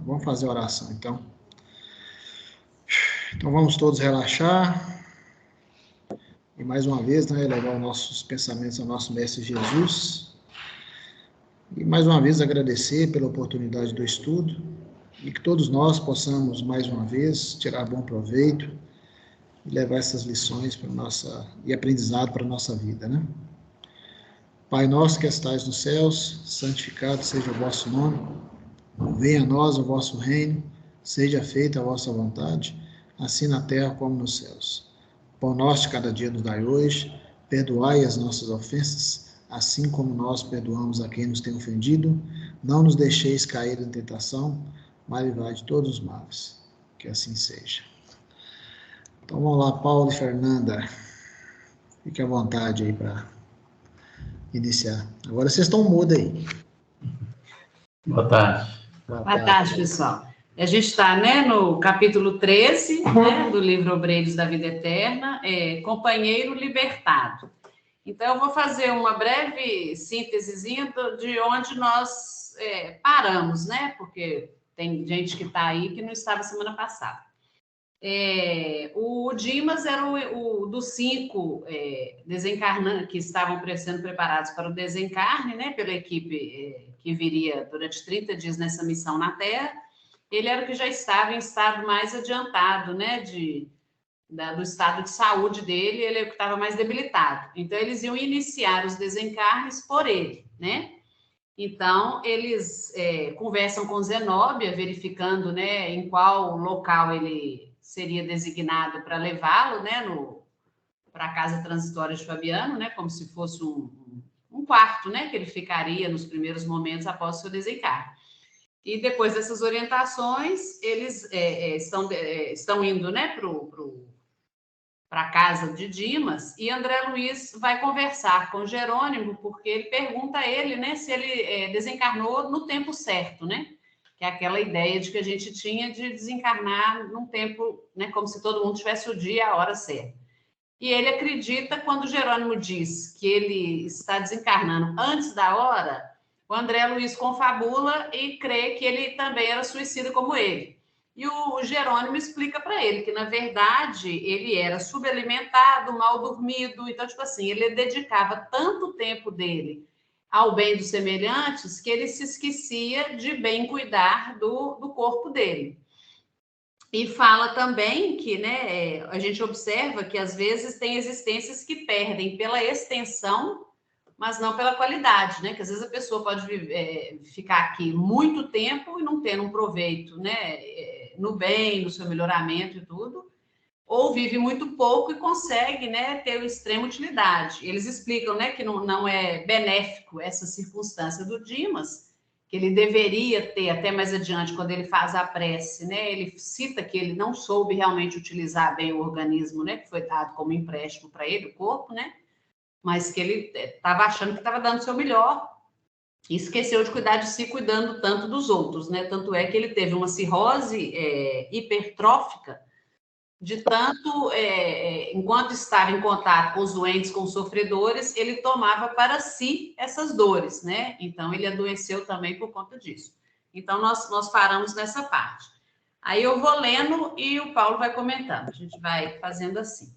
Vamos fazer a oração, então. Então, vamos todos relaxar. E, mais uma vez, né, elevar os nossos pensamentos ao nosso Mestre Jesus. E, mais uma vez, agradecer pela oportunidade do estudo. E que todos nós possamos, mais uma vez, tirar bom proveito e levar essas lições para e aprendizado para a nossa vida, né? Pai nosso que estais nos céus, santificado seja o vosso nome. Venha a nós o vosso reino, seja feita a vossa vontade, assim na terra como nos céus. Pão nosso de cada dia nos dai hoje, perdoai as nossas ofensas, assim como nós perdoamos a quem nos tem ofendido. Não nos deixeis cair em tentação, mas livrai de todos os males. Que assim seja. Então vamos lá, Paulo e Fernanda. Fique à vontade aí para iniciar. Agora vocês estão mudos aí. Boa tarde. Boa tarde, pessoal. A gente está, né, no capítulo 13, né, do livro Obreiros da Vida Eterna, Companheiro Libertado. Então, eu vou fazer uma breve síntesezinha de onde nós paramos, né, porque tem gente que está aí que não estava semana passada. O Dimas era o dos 5 desencarnantes que estavam sendo preparados para o desencarne, né, pela equipe que viria durante 30 dias nessa missão na Terra. Ele era o que já estava em estado mais adiantado, né, do estado de saúde dele, ele é o que estava mais debilitado. Então, eles iam iniciar os desencarnes por ele, né? Então, eles conversam com Zenóbia, verificando, né, em qual local ele seria designado para levá-lo, né, para a casa transitória de Fabiano, né, como se fosse um quarto, né, que ele ficaria nos primeiros momentos após o seu desencarne. E depois dessas orientações, eles estão indo, né, para a casa de Dimas, e André Luiz vai conversar com Jerônimo, porque ele pergunta a ele, né, se ele desencarnou no tempo certo, né? Que é aquela ideia de que a gente tinha de desencarnar num tempo, né, como se todo mundo tivesse o dia e a hora certa. E ele acredita, quando Jerônimo diz que ele está desencarnando antes da hora, o André Luiz confabula e crê que ele também era suicida como ele. E o Jerônimo explica para ele que, na verdade, ele era subalimentado, mal dormido. Então, tipo assim, ele dedicava tanto tempo dele ao bem dos semelhantes que ele se esquecia de bem cuidar do corpo dele. E fala também que, né, a gente observa que, às vezes, tem existências que perdem pela extensão, mas não pela qualidade, né? Que às vezes a pessoa pode ficar aqui muito tempo e não ter um proveito, né? No bem, no seu melhoramento e tudo, ou vive muito pouco e consegue, né, ter uma extrema utilidade. Eles explicam, né, que não é benéfico essa circunstância do Dimas, que ele deveria ter, até mais adiante, quando ele faz a prece, né, ele cita que ele não soube realmente utilizar bem o organismo, né, que foi dado como empréstimo para ele, o corpo, né, mas que ele estava achando que estava dando o seu melhor e esqueceu de cuidar de si, cuidando tanto dos outros, né? Tanto é que ele teve uma cirrose hipertrófica, de tanto, enquanto estava em contato com os doentes, com os sofredores, ele tomava para si essas dores, né? Então, ele adoeceu também por conta disso. Então, nós paramos nessa parte. Aí eu vou lendo e o Paulo vai comentando. A gente vai fazendo assim.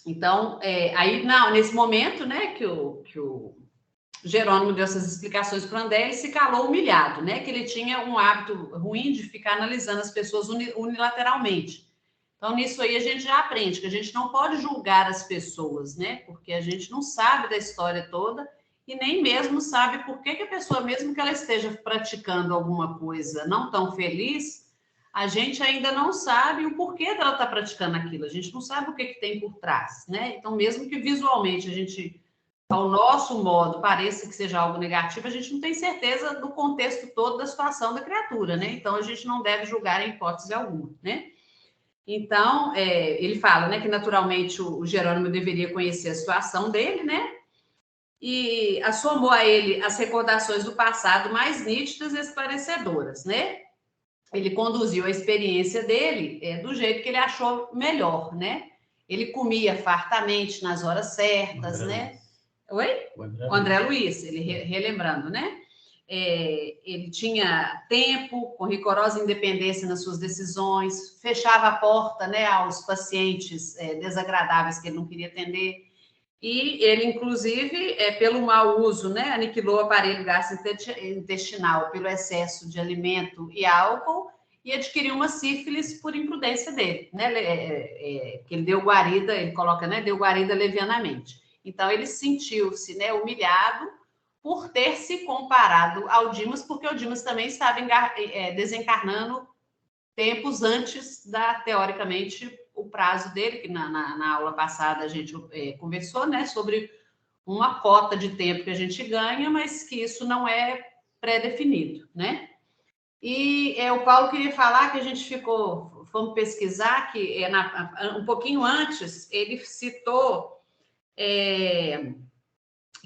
Então, aí, nesse momento, né, que o Jerônimo deu essas explicações para o André, ele se calou humilhado, né, que ele tinha um hábito ruim de ficar analisando as pessoas unilateralmente. Então, nisso aí a gente já aprende que a gente não pode julgar as pessoas, né, porque a gente não sabe da história toda e nem mesmo sabe por que a pessoa, mesmo que ela esteja praticando alguma coisa não tão feliz, a gente ainda não sabe o porquê dela estar praticando aquilo, a gente não sabe o que tem por trás, né? Então, mesmo que visualmente a gente, ao nosso modo, pareça que seja algo negativo, a gente não tem certeza do contexto todo da situação da criatura, né? Então, a gente não deve julgar em hipótese alguma, né? Então, ele fala, né, que naturalmente o Jerônimo deveria conhecer a situação dele, né? E assomou a ele as recordações do passado mais nítidas e esclarecedoras, né? Ele conduziu a experiência dele do jeito que ele achou melhor, né? Ele comia fartamente nas horas certas, né? Oi? O André Luiz, ele relembrando, né? ele tinha tempo, com rigorosa independência nas suas decisões, fechava a porta, né, aos pacientes desagradáveis que ele não queria atender. E ele, inclusive, pelo mau uso, né, aniquilou o aparelho gastrointestinal pelo excesso de alimento e álcool e adquiriu uma sífilis por imprudência dele, né, que ele deu guarida, ele coloca, né, deu guarida levianamente. Então, ele sentiu-se, né, humilhado por ter se comparado ao Dimas, porque o Dimas também estava desencarnando tempos antes teoricamente, o prazo dele, que na aula passada a gente conversou, né, sobre uma cota de tempo que a gente ganha, mas que isso não é pré-definido, né? E o Paulo queria falar que a gente fomos pesquisar, que um pouquinho antes, ele citou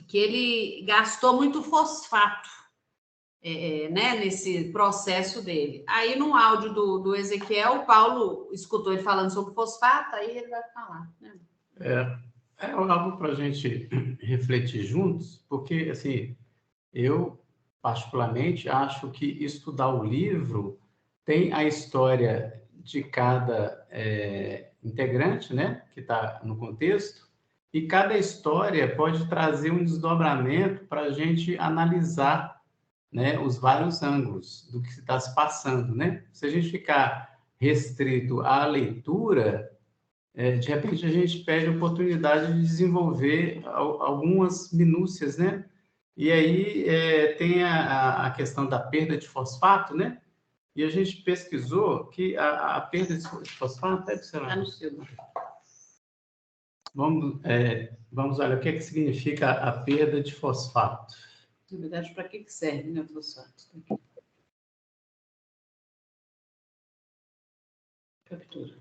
que ele gastou muito fosfato, né, nesse processo dele. Aí, no áudio do Ezequiel, o Paulo escutou ele falando sobre fosfato, aí ele vai falar. Né? É algo para a gente refletir juntos, porque, assim, eu, particularmente, acho que estudar o livro tem a história de cada integrante, né, que está no contexto, e cada história pode trazer um desdobramento para a gente analisar, né, os vários ângulos do que está se passando, né? Se a gente ficar restrito à leitura, de repente a gente perde a oportunidade de desenvolver algumas minúcias, né? E aí tem a questão da perda de fosfato, né? E a gente pesquisou que a perda de fosfato... Está no filme. Vamos olhar o que significa a perda de fosfato. Na verdade, para que serve, né, fosfato? Captura.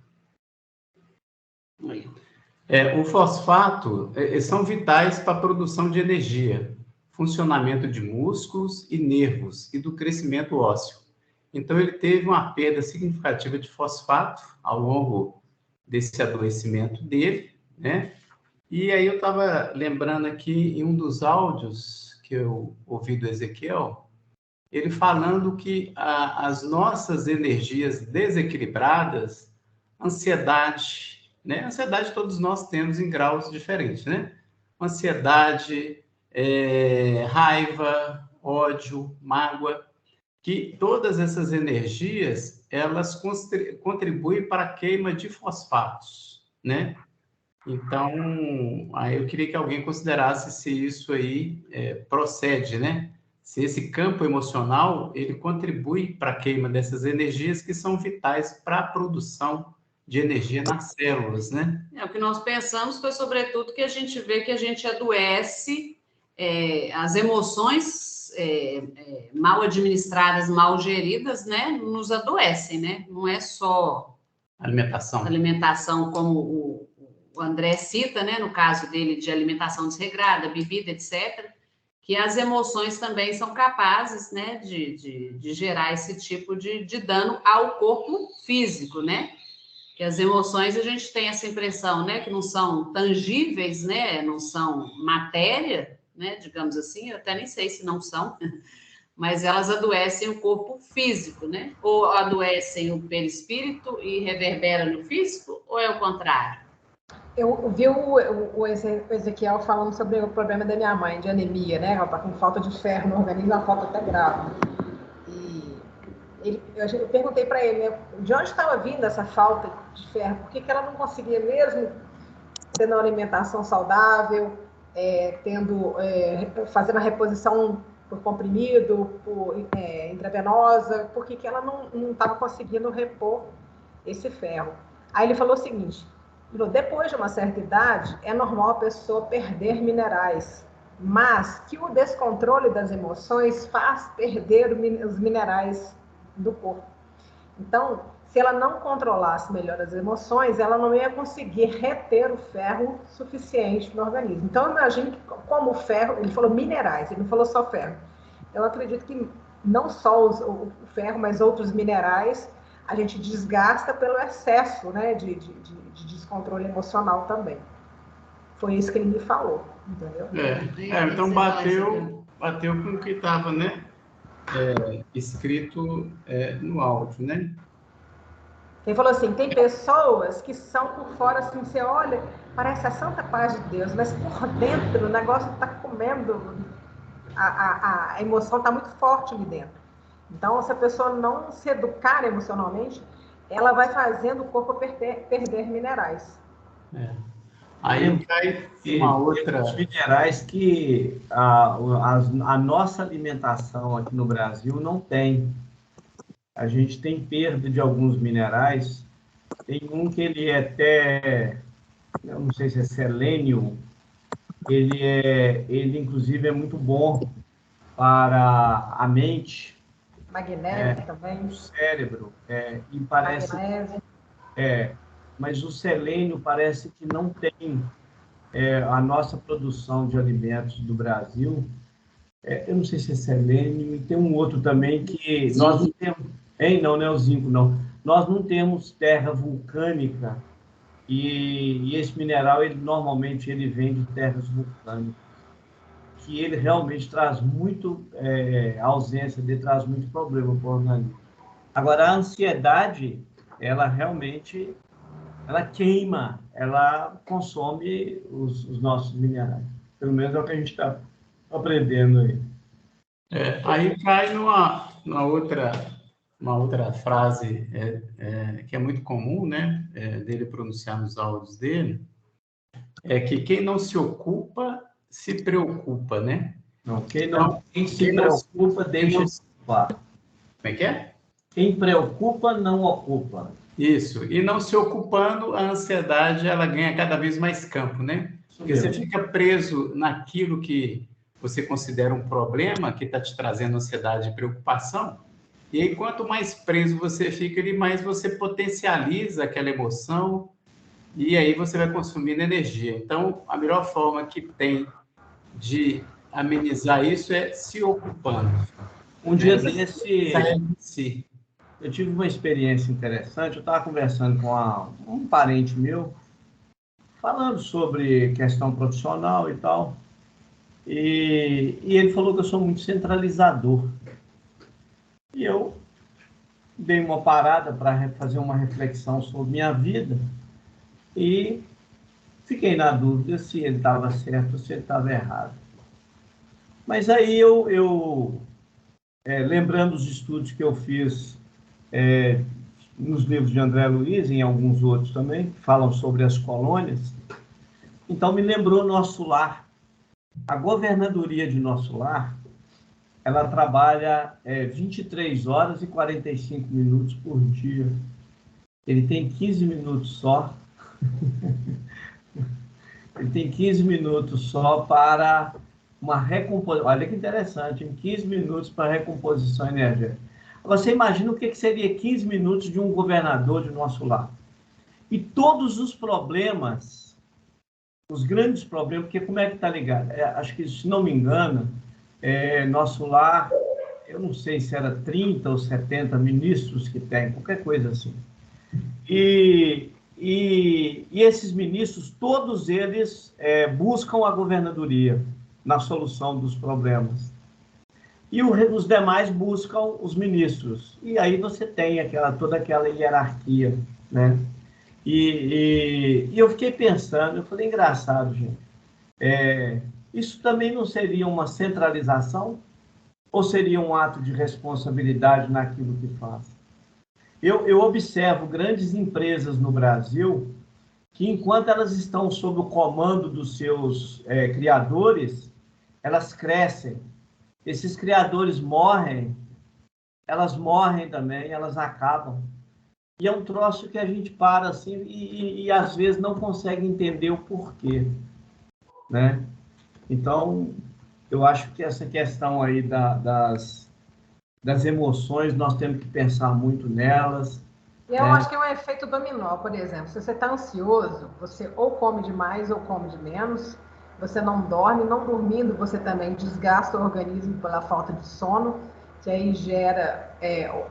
O fosfato são vitais para a produção de energia, funcionamento de músculos e nervos e do crescimento ósseo. Então, ele teve uma perda significativa de fosfato ao longo desse adoecimento dele, né? E aí eu estava lembrando aqui em um dos áudios que eu ouvi do Ezequiel, ele falando que as nossas energias desequilibradas, ansiedade, né? Ansiedade todos nós temos em graus diferentes, né? Ansiedade, raiva, ódio, mágoa, que todas essas energias, elas contribuem para a queima de fosfatos, né? Então, aí eu queria que alguém considerasse se isso aí procede, né? Se esse campo emocional, ele contribui para a queima dessas energias que são vitais para a produção de energia nas células, né? O que nós pensamos foi, sobretudo, que a gente vê que a gente adoece, as emoções mal administradas, mal geridas, né? Nos adoecem, né? Não é só alimentação como o André cita, né, no caso dele de alimentação desregrada, bebida, etc., que as emoções também são capazes, né, de gerar esse tipo de dano ao corpo físico, né? Que as emoções, a gente tem essa impressão, né, que não são tangíveis, né, não são matéria, né, digamos assim, eu até nem sei se não são, mas elas adoecem o corpo físico, né? Ou adoecem o perispírito e reverbera no físico, ou é o contrário? Eu vi o Ezequiel falando sobre o problema da minha mãe, de anemia, né? Ela está com falta de ferro no organismo, uma falta até grave. E eu perguntei para ele, né, de onde estava vindo essa falta de ferro? Por que ela não conseguia mesmo tendo uma alimentação saudável, fazendo a reposição por comprimido, por intravenosa? Por que ela não estava conseguindo repor esse ferro? Aí ele falou o seguinte: depois de uma certa idade, é normal a pessoa perder minerais, mas que o descontrole das emoções faz perder os minerais do corpo. Então, se ela não controlasse melhor as emoções, ela não ia conseguir reter o ferro suficiente no organismo. Então, eu imagino que, como o ferro, ele falou minerais, ele não falou só ferro. Eu acredito que não só o ferro, mas outros minerais, a gente desgasta pelo excesso, né, de descontrole emocional também. Foi isso que ele me falou, entendeu? Então bateu com o que estava, né? escrito no áudio, né? Ele falou assim, tem pessoas que são por fora, assim, você olha, parece a santa paz de Deus, mas por dentro o negócio está comendo, a emoção está muito forte ali dentro. Então, se a pessoa não se educar emocionalmente, ela vai fazendo o corpo perder minerais. Aí cai uma outra... Os minerais que a nossa alimentação aqui no Brasil não tem. A gente tem perda de alguns minerais. Tem um que ele é até, eu não sei se é selênio, ele inclusive é muito bom para a mente. Magnésio também. O cérebro. E parece... Magnésio. Mas o selênio parece que não tem a nossa produção de alimentos do Brasil. Eu não sei se é selênio, e tem um outro também que zinco. Nós não temos... Não é o zinco, não. Nós não temos terra vulcânica e esse mineral, normalmente, ele vem de terras vulcânicas, que ele realmente traz muito... a ausência dele traz muito problema para o organismo. Agora, a ansiedade, ela realmente... ela queima, ela consome os nossos minerais. Pelo menos é o que a gente está aprendendo aí. Aí cai uma outra frase que é muito comum, né, dele pronunciar nos áudios dele, é que quem não se ocupa, se preocupa, né? Não, quem se preocupa, deixa de ocupar. Como é que é? Quem preocupa, não ocupa. Isso. E não se ocupando, a ansiedade ela ganha cada vez mais campo, né? Porque você fica preso naquilo que você considera um problema, que está te trazendo ansiedade e preocupação. E aí, quanto mais preso você fica, mais você potencializa aquela emoção e aí você vai consumindo energia. Então, a melhor forma que tem de amenizar isso é se ocupando. Um dia desse... Eu tive uma experiência interessante. Eu estava conversando com um parente meu, falando sobre questão profissional e tal. E ele falou que eu sou muito centralizador. E eu dei uma parada para fazer uma reflexão sobre minha vida e fiquei na dúvida se ele estava certo ou se ele estava errado. Mas aí lembrando os estudos que eu fiz nos livros de André Luiz, e em alguns outros também, que falam sobre as colônias, então me lembrou Nosso Lar. A governadoria de Nosso Lar, ela trabalha 23 horas e 45 minutos por dia. Ele tem 15 minutos só. Ele tem 15 minutos só para uma recomposição. Olha que interessante, 15 minutos para recomposição energética. Você imagina o que seria 15 minutos de um governador de Nosso Lar. E todos os problemas, os grandes problemas, porque como é que está ligado? Acho que, se não me engano, Nosso Lar, eu não sei se era 30 ou 70 ministros que tem, qualquer coisa assim. E esses ministros, todos eles buscam a governadoria na solução dos problemas. E os demais buscam os ministros. E aí você tem toda aquela hierarquia, né? E eu fiquei pensando, eu falei, engraçado, gente. Isso também não seria uma centralização? Ou seria um ato de responsabilidade naquilo que faz? Eu observo grandes empresas no Brasil que, enquanto elas estão sob o comando dos seus criadores, elas crescem. Esses criadores morrem, elas morrem também, elas acabam. E é um troço que a gente para assim e às vezes não consegue entender o porquê, né? Então, eu acho que essa questão aí das emoções, nós temos que pensar muito nelas. E eu acho que é um efeito dominó, por exemplo. Se você está ansioso, você ou come demais ou come de menos, você não dorme, não dormindo, você também desgasta o organismo pela falta de sono, que aí gera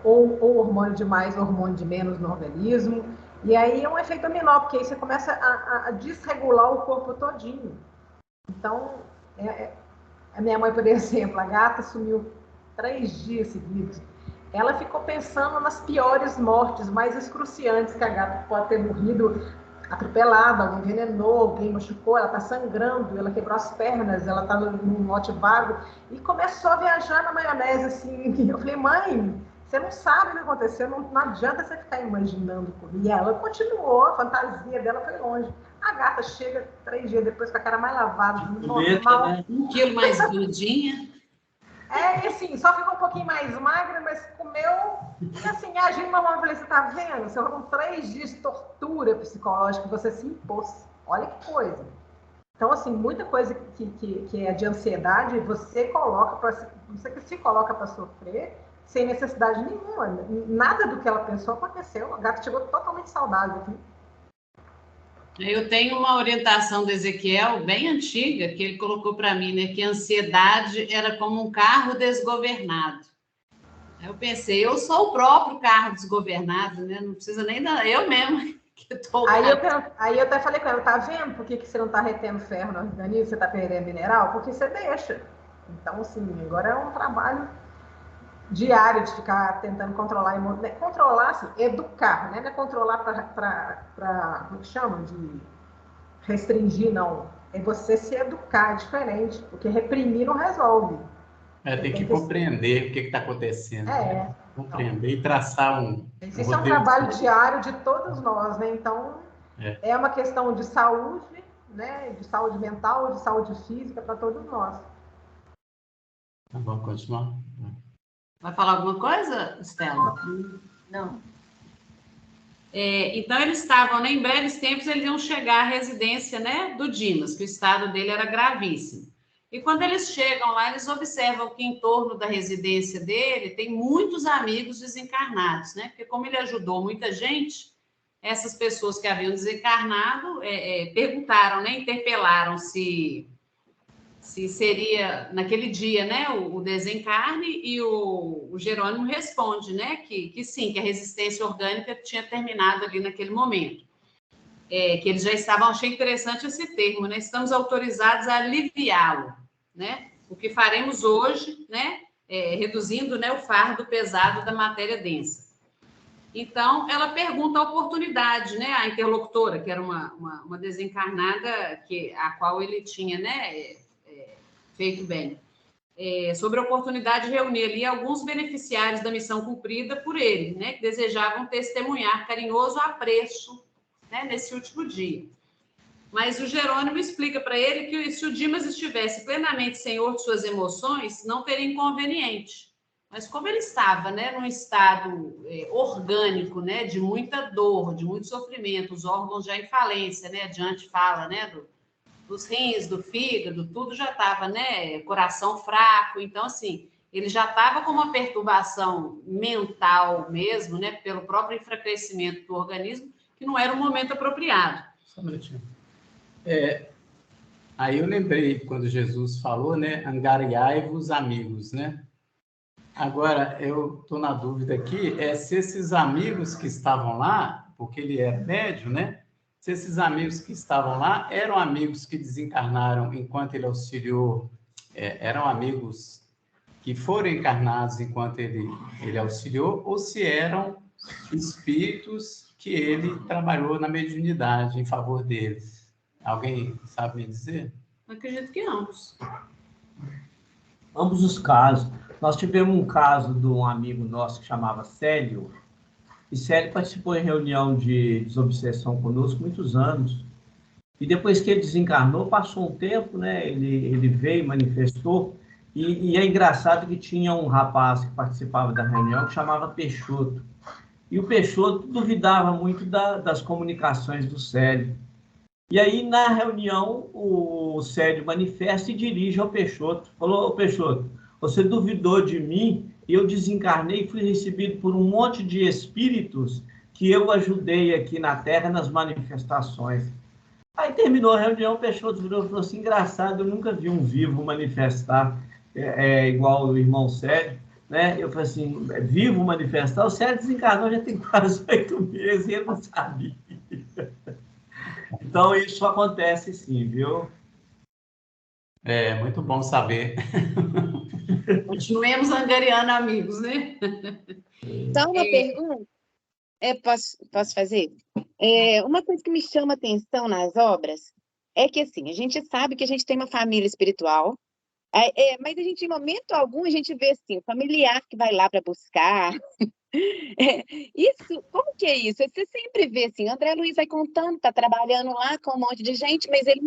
ou hormônio de mais ou hormônio de menos no organismo. E aí é um efeito dominó, porque aí você começa a desregular o corpo todinho. Então, a minha mãe, por exemplo, a gata sumiu 3 dias seguidos. Ela ficou pensando nas piores mortes, mais excruciantes, que a gata pode ter morrido atropelada, alguém envenenou, alguém machucou, ela está sangrando, ela quebrou as pernas, ela está num lote vago, e começou a viajar na maionese, assim. Eu falei, mãe, você não sabe o que aconteceu, não adianta você ficar imaginando. E ela continuou, a fantasia dela foi longe. A gata chega 3 dias depois com a cara mais lavada, normal. Né? 1 quilo mais gordinha. E assim, só ficou um pouquinho mais magra, mas comeu. E assim, agindo normal, eu falei, você tá vendo? Você foram 3 dias de tortura psicológica que você se impôs. Olha que coisa. Então, assim, muita coisa que é de ansiedade, você se coloca para sofrer sem necessidade nenhuma. Nada do que ela pensou aconteceu. A gata chegou totalmente saudável aqui. Eu tenho uma orientação do Ezequiel bem antiga, que ele colocou para mim, né, que a ansiedade era como um carro desgovernado. Aí eu pensei, eu sou o próprio carro desgovernado, né? Não precisa nem da... Eu mesma que estou... Aí eu até falei com ela, tá vendo por que você não está retendo ferro no organismo, você está perdendo mineral? Porque você deixa. Então, assim, agora é um trabalho diário de ficar tentando controlar, controlar, assim, educar, né? Não é controlar para, como que chama? De restringir, não. É você se educar, é diferente, porque reprimir não resolve. Tem que compreender o que está acontecendo. Né? Compreender e traçar um Isso é um trabalho diário de todos nós, né? Então, é uma questão de saúde, né? De saúde mental, de saúde física para todos nós. Vamos continuar? Vai falar alguma coisa, Estela? Não. Então, eles estavam, né, em breves tempos, eles iam chegar à residência, né, do Dimas, que o estado dele era gravíssimo. E quando eles chegam lá, eles observam que em torno da residência dele tem muitos amigos desencarnados, né? Porque como ele ajudou muita gente, essas pessoas que haviam desencarnado perguntaram, né, interpelaram se seria naquele dia, né, o desencarne, e o Jerônimo responde, né, que sim, que a resistência orgânica tinha terminado ali naquele momento. Que eles já estavam, achei interessante esse termo, né, estamos autorizados a aliviá-lo, né, o que faremos hoje, né, reduzindo, né, o fardo pesado da matéria densa. Então, ela pergunta a oportunidade, né, à interlocutora, que era uma desencarnada a qual ele tinha, né, feito bem, sobre a oportunidade de reunir ali alguns beneficiários da missão cumprida por ele, né, que desejavam testemunhar carinhoso apreço, né, nesse último dia. Mas o Jerônimo explica para ele que se o Dimas estivesse plenamente senhor de suas emoções, não teria inconveniente. Mas como ele estava, né, num estado orgânico, né, de muita dor, de muito sofrimento, os órgãos já em falência, né, adiante fala, né, dos rins, do fígado, tudo já estava, né, coração fraco. Então, assim, ele já estava com uma perturbação mental mesmo, né, pelo próprio enfraquecimento do organismo, que não era um momento apropriado. Só um minutinho. Aí eu lembrei quando Jesus falou, né, angariai-vos amigos, né? Agora, eu estou na dúvida aqui, se esses amigos que estavam lá, porque ele era médium, né? Se esses amigos que estavam lá eram amigos que desencarnaram enquanto ele auxiliou, eram amigos que foram encarnados enquanto ele auxiliou, ou se eram espíritos que ele trabalhou na mediunidade em favor deles. Alguém sabe me dizer? Acredito que ambos. Ambos os casos. Nós tivemos um caso de um amigo nosso que chamava Célio, e Célio participou em reunião de desobsessão conosco muitos anos. E depois que ele desencarnou, passou um tempo, né? Ele veio, manifestou, e é engraçado que tinha um rapaz que participava da reunião que chamava Peixoto. E o Peixoto duvidava muito das comunicações do Célio. E aí, na reunião, o Célio manifesta e dirige ao Peixoto. Falou, Peixoto, você duvidou de mim, e eu desencarnei e fui recebido por um monte de espíritos que eu ajudei aqui na Terra nas manifestações. Aí terminou a reunião, o Peixoto virou e falou assim, engraçado, eu nunca vi um vivo manifestar igual o irmão Célio, né? Eu falei assim, vivo manifestar? O Célio desencarnou já tem quase 8 meses e ele não sabia. Então, isso acontece sim, viu? Muito bom saber. Continuemos angariando amigos, né? Só uma pergunta, posso fazer? Uma coisa que me chama atenção nas obras é que, assim, a gente sabe que a gente tem uma família espiritual, mas a gente, em momento algum, a gente vê, assim, o familiar que vai lá para buscar. Isso, como que é isso? Você sempre vê, assim, André Luiz vai contando, tá trabalhando lá com um monte de gente, mas ele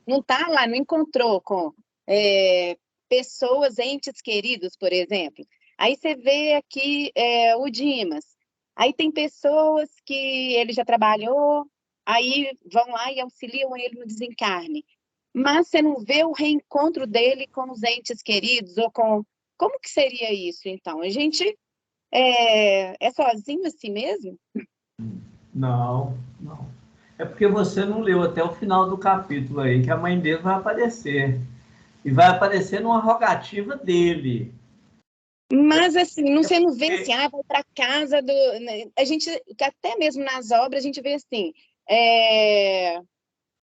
não tá lá, não encontrou com pessoas, entes queridos, por exemplo. Aí você vê aqui o Dimas. Aí tem pessoas que ele já trabalhou, aí vão lá e auxiliam ele no desencarne. Mas você não vê o reencontro dele com os entes queridos, ou com... Como que seria isso, então? A gente é sozinho assim mesmo? Não, não. É porque você não leu até o final do capítulo aí, que a mãe dele vai aparecer. E vai aparecer numa rogativa dele. Mas, assim, você não vê assim, vai para casa do... A gente, até mesmo nas obras, a gente vê assim,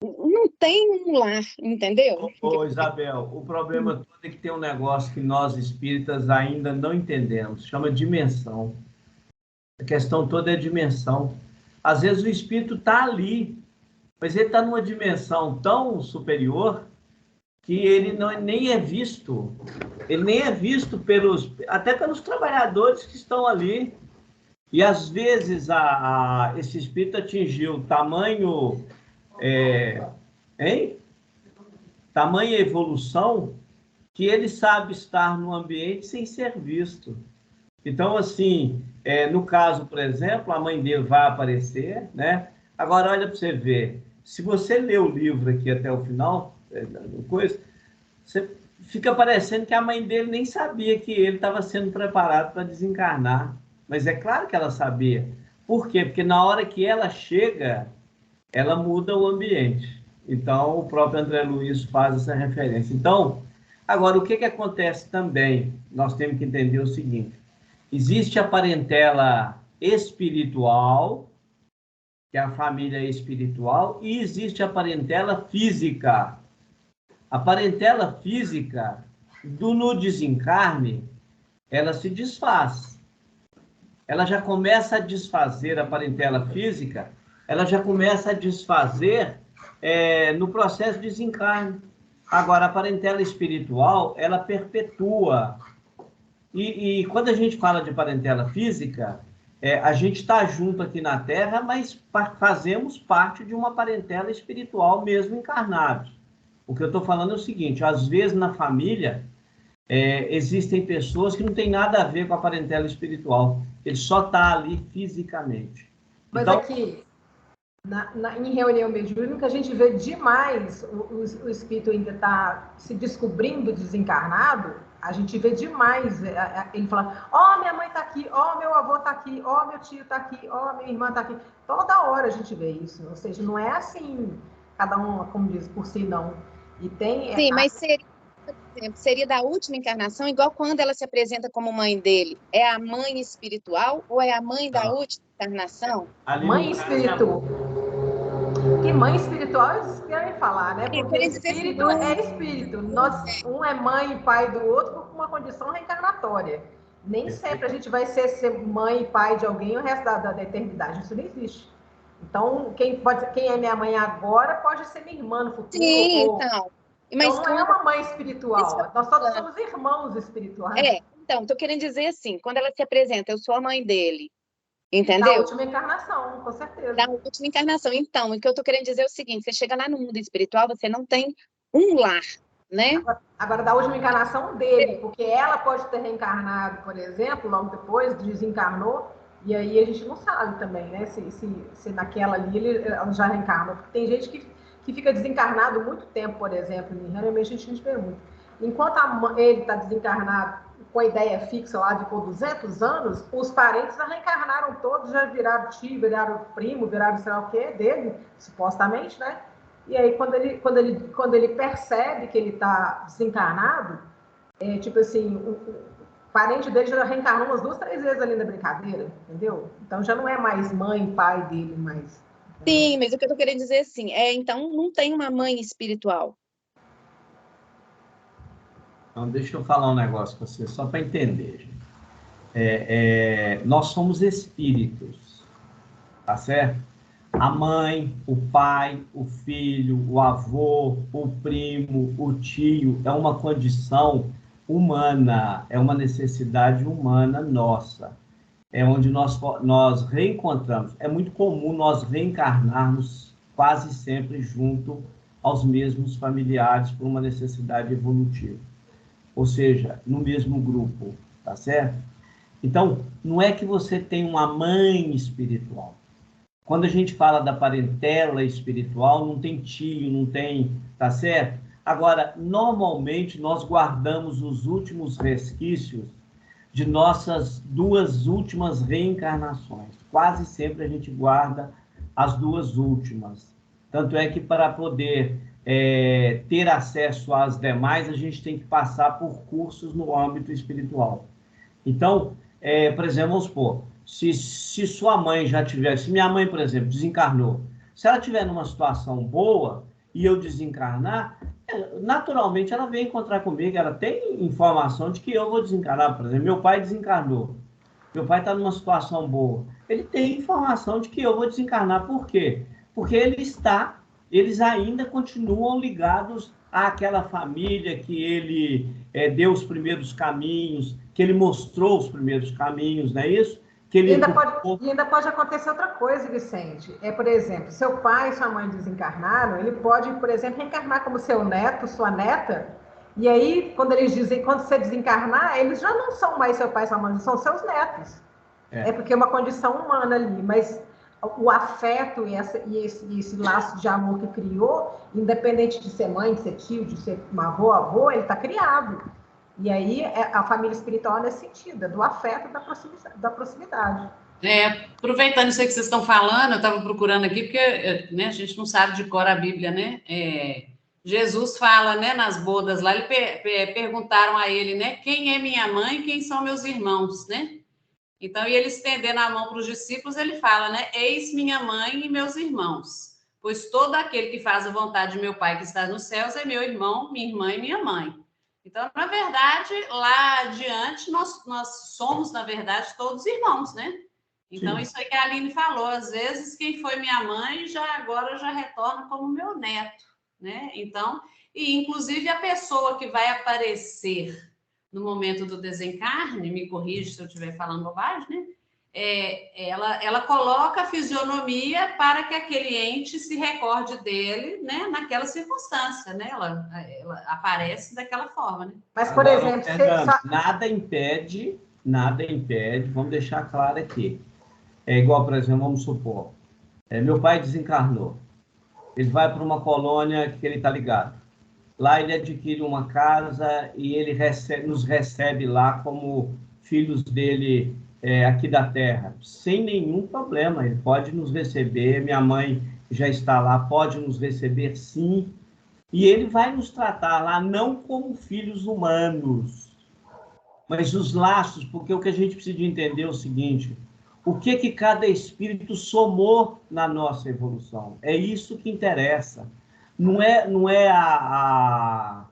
não tem um lar, entendeu? Ô, Isabel, o problema todo é que tem um negócio que nós espíritas ainda não entendemos, chama dimensão. A questão toda é dimensão. Às vezes o espírito está ali, mas ele está numa dimensão tão superior que ele nem é visto. Ele nem é visto até pelos trabalhadores que estão ali. E às vezes esse espírito atingiu tamanho, tamanha evolução que ele sabe estar no ambiente sem ser visto. Então, assim, no caso, por exemplo, a mãe dele vai aparecer, né? Agora, olha para você ver, se você ler o livro aqui até o final, você fica parecendo que a mãe dele nem sabia que ele estava sendo preparado para desencarnar. Mas é claro que ela sabia. Por quê? Porque na hora que ela chega, ela muda o ambiente. Então, o próprio André Luiz faz essa referência. Então, agora, o que acontece também? Nós temos que entender o seguinte. Existe a parentela espiritual, que é a família espiritual, e existe a parentela física. A parentela física, no desencarne, ela se desfaz. Ela já começa a desfazer a parentela física, ela já começa a desfazer no processo de desencarne. Agora, a parentela espiritual, ela perpetua. E quando a gente fala de parentela física, a gente está junto aqui na Terra, mas fazemos parte de uma parentela espiritual mesmo encarnados. O que eu estou falando é o seguinte, às vezes na família existem pessoas que não têm nada a ver com a parentela espiritual, ele só está ali fisicamente. Mas então, aqui, em reunião mediúnica, a gente vê demais o espírito ainda está se descobrindo desencarnado, a gente vê demais ele falando, minha mãe está aqui, meu avô está aqui, meu tio está aqui, minha irmã está aqui. Toda hora a gente vê isso, ou seja, não é assim, cada um, como diz, por si, não. E tem... Sim, mas seria da última encarnação, igual quando ela se apresenta como mãe dele. É a mãe espiritual ou é a mãe da última encarnação? Mãe espiritual. Que mãe espiritual eles querem falar, né? Porque espírito é espírito. Um é mãe e pai do outro por uma condição reencarnatória. Nem sempre a gente vai ser mãe e pai de alguém o resto da eternidade. Isso não existe. Então, quem é minha mãe agora pode ser minha irmã no futuro. Sim, então. Mas não é uma mãe espiritual. Nós todos somos irmãos espirituais. Então, estou querendo dizer assim, quando ela se apresenta, eu sou a mãe dele. Entendeu? Da última encarnação, com certeza. Da última encarnação. Então, o que eu estou querendo dizer é o seguinte, você chega lá no mundo espiritual, você não tem um lar, né? Agora, da última encarnação dele, porque ela pode ter reencarnado, por exemplo, logo depois, desencarnou, e aí a gente não sabe também, né? Se naquela ali ela já reencarnou. Porque tem gente que fica desencarnado muito tempo, por exemplo, e realmente a gente pergunta. Enquanto ele está desencarnado com a ideia fixa lá de por 200 anos, os parentes já reencarnaram todos, já viraram tio, viraram primo, viraram sei lá o quê dele, supostamente, né? E aí, quando ele percebe que ele está desencarnado, tipo assim, o parente dele já reencarnou umas 2, 3 vezes ali na brincadeira, entendeu? Então já não é mais mãe, pai dele, mais. Sim, mas o que eu tô querendo dizer assim, então não tem uma mãe espiritual. Então, deixa eu falar um negócio com você, só para entender, gente. Nós somos espíritos, tá certo? A mãe, o pai, o filho, o avô, o primo, o tio, é uma condição humana, é uma necessidade humana nossa. É onde nós reencontramos. É muito comum nós reencarnarmos quase sempre junto aos mesmos familiares por uma necessidade evolutiva. Ou seja, no mesmo grupo, tá certo? Então, não é que você tem uma mãe espiritual. Quando a gente fala da parentela espiritual, não tem tio, não tem, tá certo? Agora, normalmente, nós guardamos os últimos resquícios de nossas duas últimas reencarnações. Quase sempre a gente guarda as duas últimas. Tanto é que para poder ter acesso às demais, a gente tem que passar por cursos no âmbito espiritual. Então, por exemplo, vamos supor, se sua mãe já tiver, se minha mãe, por exemplo, desencarnou, se ela estiver numa situação boa e eu desencarnar, naturalmente ela vem encontrar comigo, ela tem informação de que eu vou desencarnar. Por exemplo, meu pai desencarnou, meu pai está numa situação boa, ele tem informação de que eu vou desencarnar. Por quê? Porque eles ainda continuam ligados àquela família que ele deu os primeiros caminhos, que ele mostrou os primeiros caminhos, não é isso? Que ele ainda pode acontecer outra coisa, Vicente. Por exemplo, seu pai e sua mãe desencarnaram, ele pode, por exemplo, reencarnar como seu neto, sua neta, e aí, quando você desencarnar, eles já não são mais seu pai e sua mãe, são seus netos. Porque é uma condição humana ali, mas o afeto e esse laço de amor que criou, independente de ser mãe, de ser tio, de ser avô, ele está criado. E aí a família espiritual é nesse sentido, do afeto da proximidade. Aproveitando isso aí que vocês estão falando, eu estava procurando aqui, porque né, a gente não sabe de cor a Bíblia, né? Jesus fala, né, nas bodas lá, perguntaram a ele, né, quem é minha mãe e quem são meus irmãos, né? Então, e ele estendendo a mão para os discípulos, ele fala, né, eis minha mãe e meus irmãos, pois todo aquele que faz a vontade de meu Pai que está nos céus é meu irmão, minha irmã e minha mãe. Então, na verdade, lá adiante, nós somos, na verdade, todos irmãos, né? Então, Sim. Isso aí que a Aline falou, às vezes, quem foi minha mãe, agora já retorna como meu neto, né? Então, e inclusive a pessoa que vai aparecer no momento do desencarne, me corrige se eu estiver falando bobagem, né? Ela coloca a fisionomia para que aquele ente se recorde dele, né, naquela circunstância, né? Ela aparece daquela forma, né? Mas, por exemplo, nada impede, vamos deixar claro aqui. É igual, por exemplo, vamos supor, meu pai desencarnou, ele vai para uma colônia que ele está ligado. Lá ele adquire uma casa e ele nos recebe lá como filhos dele aqui da Terra, sem nenhum problema. Ele pode nos receber, minha mãe já está lá, pode nos receber sim. E ele vai nos tratar lá não como filhos humanos, mas os laços, porque o que a gente precisa entender é o seguinte, o que cada espírito somou na nossa evolução. É isso que interessa. Não é a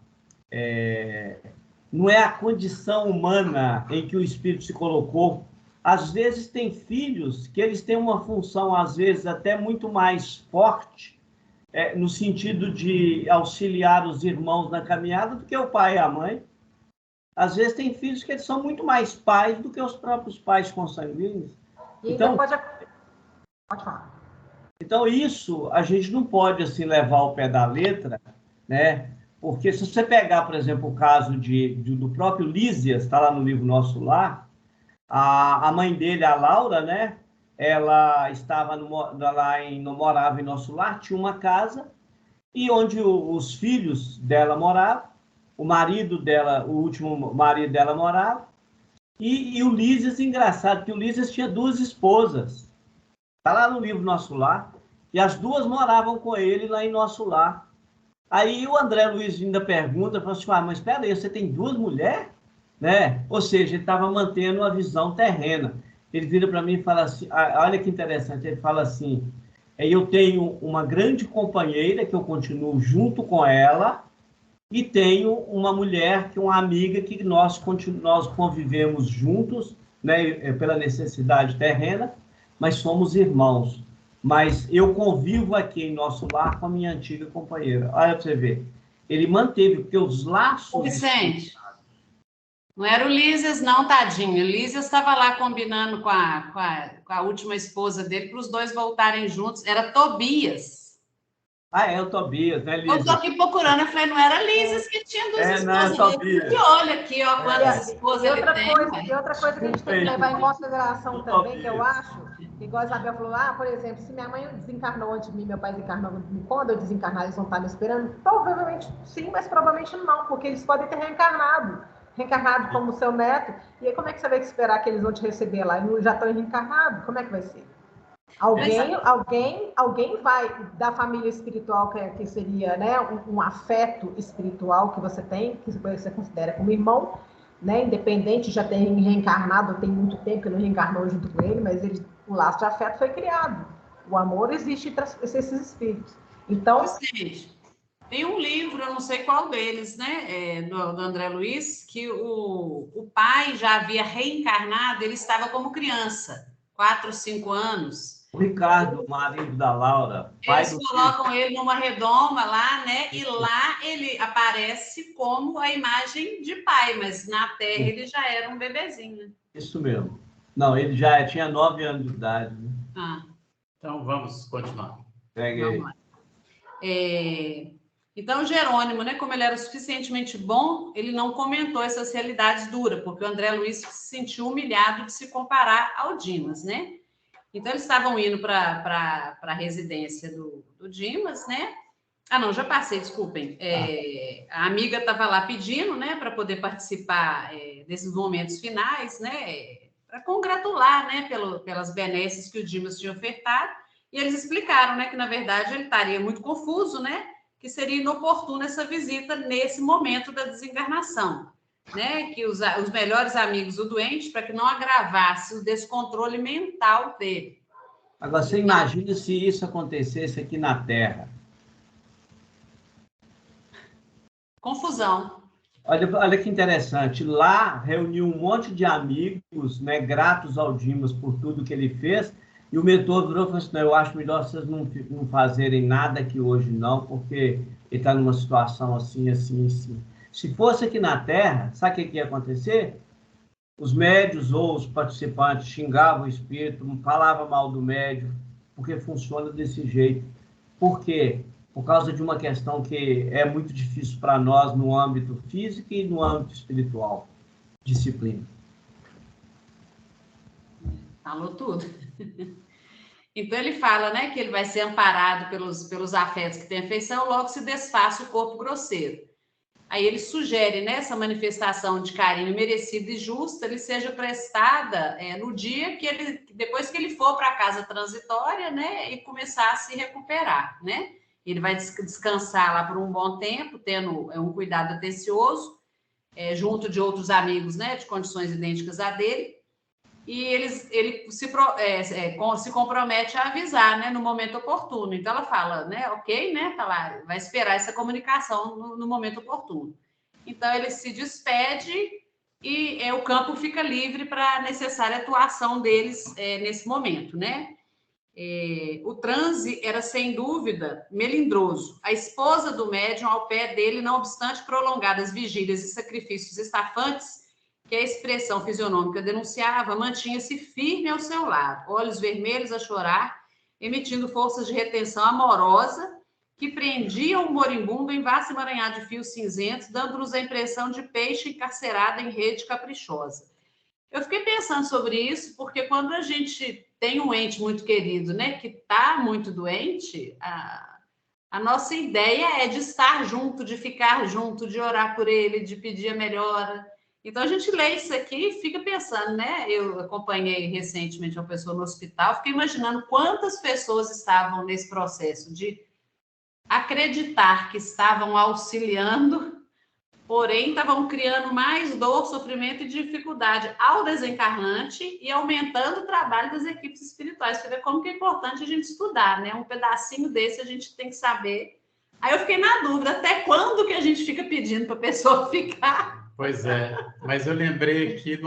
condição humana em que o espírito se colocou. Às vezes tem filhos que eles têm uma função, às vezes, até muito mais forte, no sentido de auxiliar os irmãos na caminhada do que o pai e a mãe. Às vezes tem filhos que eles são muito mais pais do que os próprios pais consanguíneos. Então, pode falar. Então, isso a gente não pode assim, levar ao pé da letra, né? Porque se você pegar, por exemplo, o caso do próprio Lísias, está lá no livro Nosso Lar, a mãe dele, a Laura, né? Ela estava morava em Nosso Lar, tinha uma casa, e onde os filhos dela moravam, o marido dela, o último marido dela morava, e o Lísias, engraçado, que o Lísias tinha duas esposas. Está lá no livro Nosso Lar, e as duas moravam com ele lá em Nosso Lar. Aí o André Luiz ainda pergunta, fala assim, mas espera aí, você tem duas mulheres? Né? Ou seja, ele estava mantendo uma visão terrena. Ele vira para mim e fala assim, olha que interessante, ele fala assim, eu tenho uma grande companheira que eu continuo junto com ela, E tenho uma mulher, que é uma amiga, que nós convivemos juntos, né, pela necessidade terrena, mas somos irmãos. Mas eu convivo aqui em nosso lar com a minha antiga companheira. Olha para você ver. Ele manteve, porque os laços... Ô, Vicente, não era o Lísias, não, tadinho. O Lísias estava lá combinando com a última esposa dele para os dois voltarem juntos. Era Tobias. Ah, é o Tobias, né, Lísias? Eu estou aqui procurando, eu falei, não era Lísias que tinha duas esposas. Não, é Tobias. E olha aqui, ó, quantas esposas ele tem. E outra coisa que a gente tem que levar em consideração também, que eu acho, igual a Isabel falou, por exemplo, se minha mãe desencarnou antes de mim, meu pai desencarnou antes de mim, quando eu desencarnar, eles vão estar me esperando? Provavelmente sim, mas provavelmente não, porque eles podem ter reencarnado como seu neto, e aí como é que você vai esperar que eles vão te receber lá? E já estão reencarnados? Como é que vai ser? Alguém vai da família espiritual, que seria, né, um afeto espiritual que você tem, que você considera como irmão, né, independente, já tem reencarnado, tem muito tempo que não reencarnou junto com ele, mas o laço de afeto foi criado. O amor existe entre esses espíritos. Então... Tem um livro, eu não sei qual deles, né, do André Luiz, que o pai já havia reencarnado, ele estava como criança, 4, 5 anos. O Ricardo, marido da Laura. Eles colocam ele numa redoma lá, né? E lá ele aparece como a imagem de pai, mas na Terra ele já era um bebezinho. Isso mesmo. Não, ele já tinha 9 anos de idade. Né? Então, vamos continuar. Pegue aí. Então, Jerônimo, né, como ele era suficientemente bom, ele não comentou essas realidades duras, porque o André Luiz se sentiu humilhado de se comparar ao Dimas, né? Então, eles estavam indo para a residência do Dimas, né? Não, já passei, desculpem. A amiga estava lá pedindo, né, para poder participar desses momentos finais, né, para congratular, né, pelas benesses que o Dimas tinha ofertado. E eles explicaram, né, que, na verdade, ele estaria muito confuso, né, que seria inoportuna essa visita nesse momento da desencarnação. Né, que os melhores amigos do doente, para que não agravasse o descontrole mental dele. Agora, você imagina se isso acontecesse aqui na Terra. Confusão. Olha que interessante. Lá reuniu um monte de amigos, né, gratos ao Dimas por tudo que ele fez, e o mentor virou e falou assim, não, eu acho melhor vocês não fazerem nada aqui hoje não, porque ele está numa situação assim, assim, assim. Se fosse aqui na Terra, sabe o que ia acontecer? Os médios ou os participantes xingavam o espírito, falavam mal do médium, porque funciona desse jeito. Por quê? Por causa de uma questão que é muito difícil para nós no âmbito físico e no âmbito espiritual. Disciplina. Falou tudo. Então, ele fala, né, que ele vai ser amparado pelos afetos que tem afeição, logo se desfaça o corpo grosseiro. Aí ele sugere, né, essa manifestação de carinho merecida e justa, ele seja prestada no dia depois que ele for para a casa transitória, né, e começar a se recuperar, né? Ele vai descansar lá por um bom tempo, tendo um cuidado atencioso, junto de outros amigos, né, de condições idênticas à dele, e ele se compromete a avisar, né, no momento oportuno. Então, ela fala, né, ok, né, tá lá, vai esperar essa comunicação no momento oportuno. Então, ele se despede e o campo fica livre para a necessária atuação deles nesse momento, né? O transe era, sem dúvida, melindroso. A esposa do médium ao pé dele, não obstante prolongadas vigílias e sacrifícios estafantes, que a expressão fisionômica denunciava, mantinha-se firme ao seu lado, olhos vermelhos a chorar, emitindo forças de retenção amorosa que prendiam o moribundo em vasto emaranhado de fios cinzentos, dando-nos a impressão de peixe encarcerado em rede caprichosa. Eu fiquei pensando sobre isso, porque quando a gente tem um ente muito querido, né, que está muito doente, a nossa ideia é de estar junto, de ficar junto, de orar por ele, de pedir a melhora. Então, a gente lê isso aqui e fica pensando, né? Eu acompanhei recentemente uma pessoa no hospital, fiquei imaginando quantas pessoas estavam nesse processo de acreditar que estavam auxiliando, porém estavam criando mais dor, sofrimento e dificuldade ao desencarnante e aumentando o trabalho das equipes espirituais. Você vê como que é importante a gente estudar, né? Um pedacinho desse a gente tem que saber Aí eu fiquei na dúvida, até quando que a gente fica pedindo para a pessoa ficar? Pois é, mas eu lembrei aqui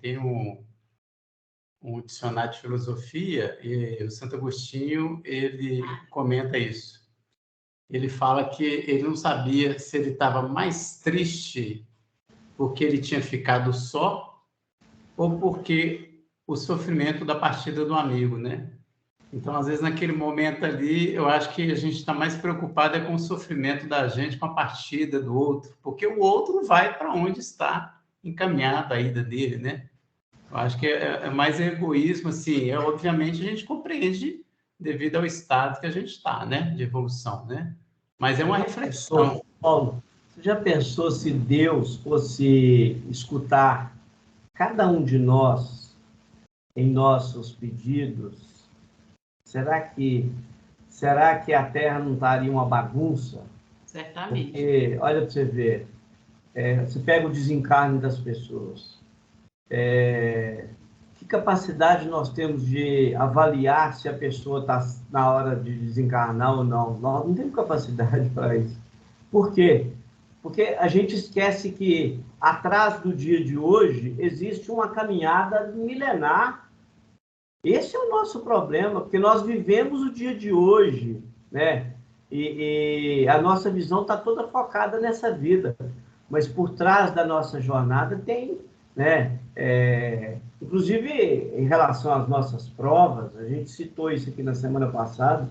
tem um dicionário de filosofia, e o Santo Agostinho, ele comenta isso. Ele fala que ele não sabia se ele estava mais triste porque ele tinha ficado só ou porque o sofrimento da partida do amigo, né? Então, às vezes, naquele momento ali, eu acho que a gente está mais preocupado com o sofrimento da gente, com a partida do outro, porque o outro vai para onde está encaminhada a ida dele, né? Eu acho que é mais egoísmo, assim, obviamente a gente compreende devido ao estado que a gente está, né, de evolução, né? Mas é uma reflexão. Paulo, você já pensou se Deus fosse escutar cada um de nós em nossos pedidos? Será que a Terra não estaria uma bagunça? Certamente. Porque, olha para você ver, você pega o desencarne das pessoas. Que capacidade nós temos de avaliar se a pessoa está na hora de desencarnar ou não? Nós não temos capacidade para isso. Por quê? Porque a gente esquece que atrás do dia de hoje existe uma caminhada milenar. Esse é o nosso problema, porque nós vivemos o dia de hoje, né? E a nossa visão está toda focada nessa vida. Mas por trás da nossa jornada tem, né? Inclusive, em relação às nossas provas, a gente citou isso aqui na semana passada,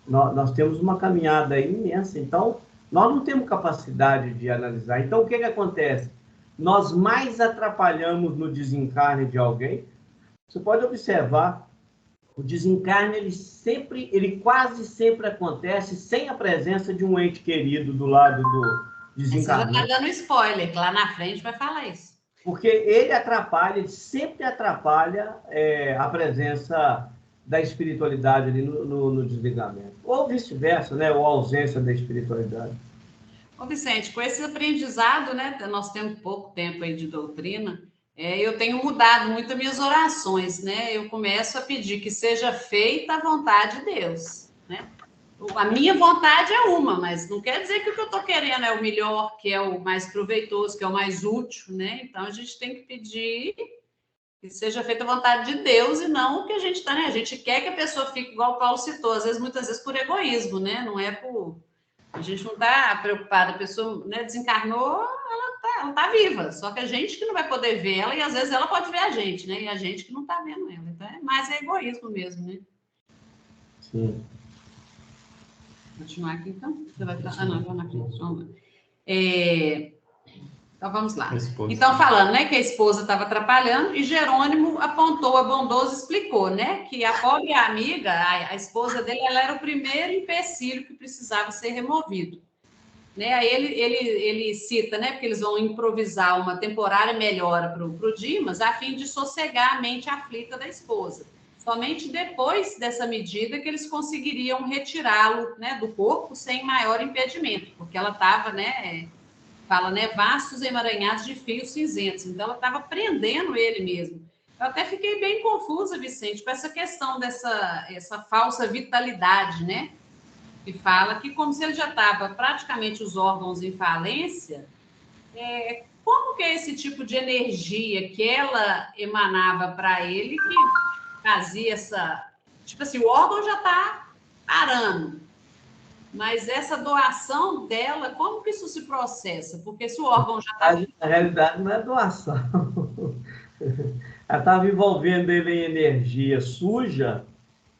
nós temos uma caminhada imensa, então nós não temos capacidade de analisar. Então, o que acontece? Nós mais atrapalhamos no desencarne de alguém. Você pode observar, o desencarne, ele quase sempre acontece sem a presença de um ente querido do lado do desencarnado. Você já está dando spoiler, que lá na frente vai falar isso. Porque ele sempre atrapalha a presença da espiritualidade ali no desligamento. Ou vice-versa, né? Ou a ausência da espiritualidade. Ô Vicente, com esse aprendizado, né? Nós temos pouco tempo aí de doutrina, eu tenho mudado muito as minhas orações, né? Eu começo a pedir que seja feita a vontade de Deus, né? A minha vontade é uma, mas não quer dizer que o que eu estou querendo é o melhor, que é o mais proveitoso, que é o mais útil, né? Então, a gente tem que pedir que seja feita a vontade de Deus e não o que a gente está, né? A gente quer que a pessoa fique igual o Paulo citou, muitas vezes por egoísmo, né? Não é por... A gente não está preocupada, a pessoa, né, desencarnou, ela tá viva, só que a gente que não vai poder ver ela, e às vezes ela pode ver a gente, né? E a gente que não está vendo ela. Então, mais egoísmo mesmo, né? Sim. Continuar aqui, então? Você vai ficar... não, vou na frente. Então, vamos lá. Então, falando, né, que a esposa estava atrapalhando, e Jerônimo apontou a bondoso, explicou, né, que a pobre amiga, a esposa dele, ela era o primeiro empecilho que precisava ser removido. Né? Aí ele cita, né, porque eles vão improvisar uma temporária melhora para o Dimas, a fim de sossegar a mente aflita da esposa. Somente depois dessa medida que eles conseguiriam retirá-lo, né, do corpo sem maior impedimento, porque ela estava, né, fala, né, vastos emaranhados de fios cinzentos, então ela estava prendendo ele mesmo. Eu até fiquei bem confusa, Vicente, com essa questão essa falsa vitalidade, né, que fala que como se ele já estava praticamente os órgãos em falência, como que é esse tipo de energia que ela emanava para ele que fazia essa... Tipo assim, o órgão já está parando, mas essa doação dela, como que isso se processa? Porque se o órgão já está... Na realidade, não é doação. Ela estava envolvendo ele em energia suja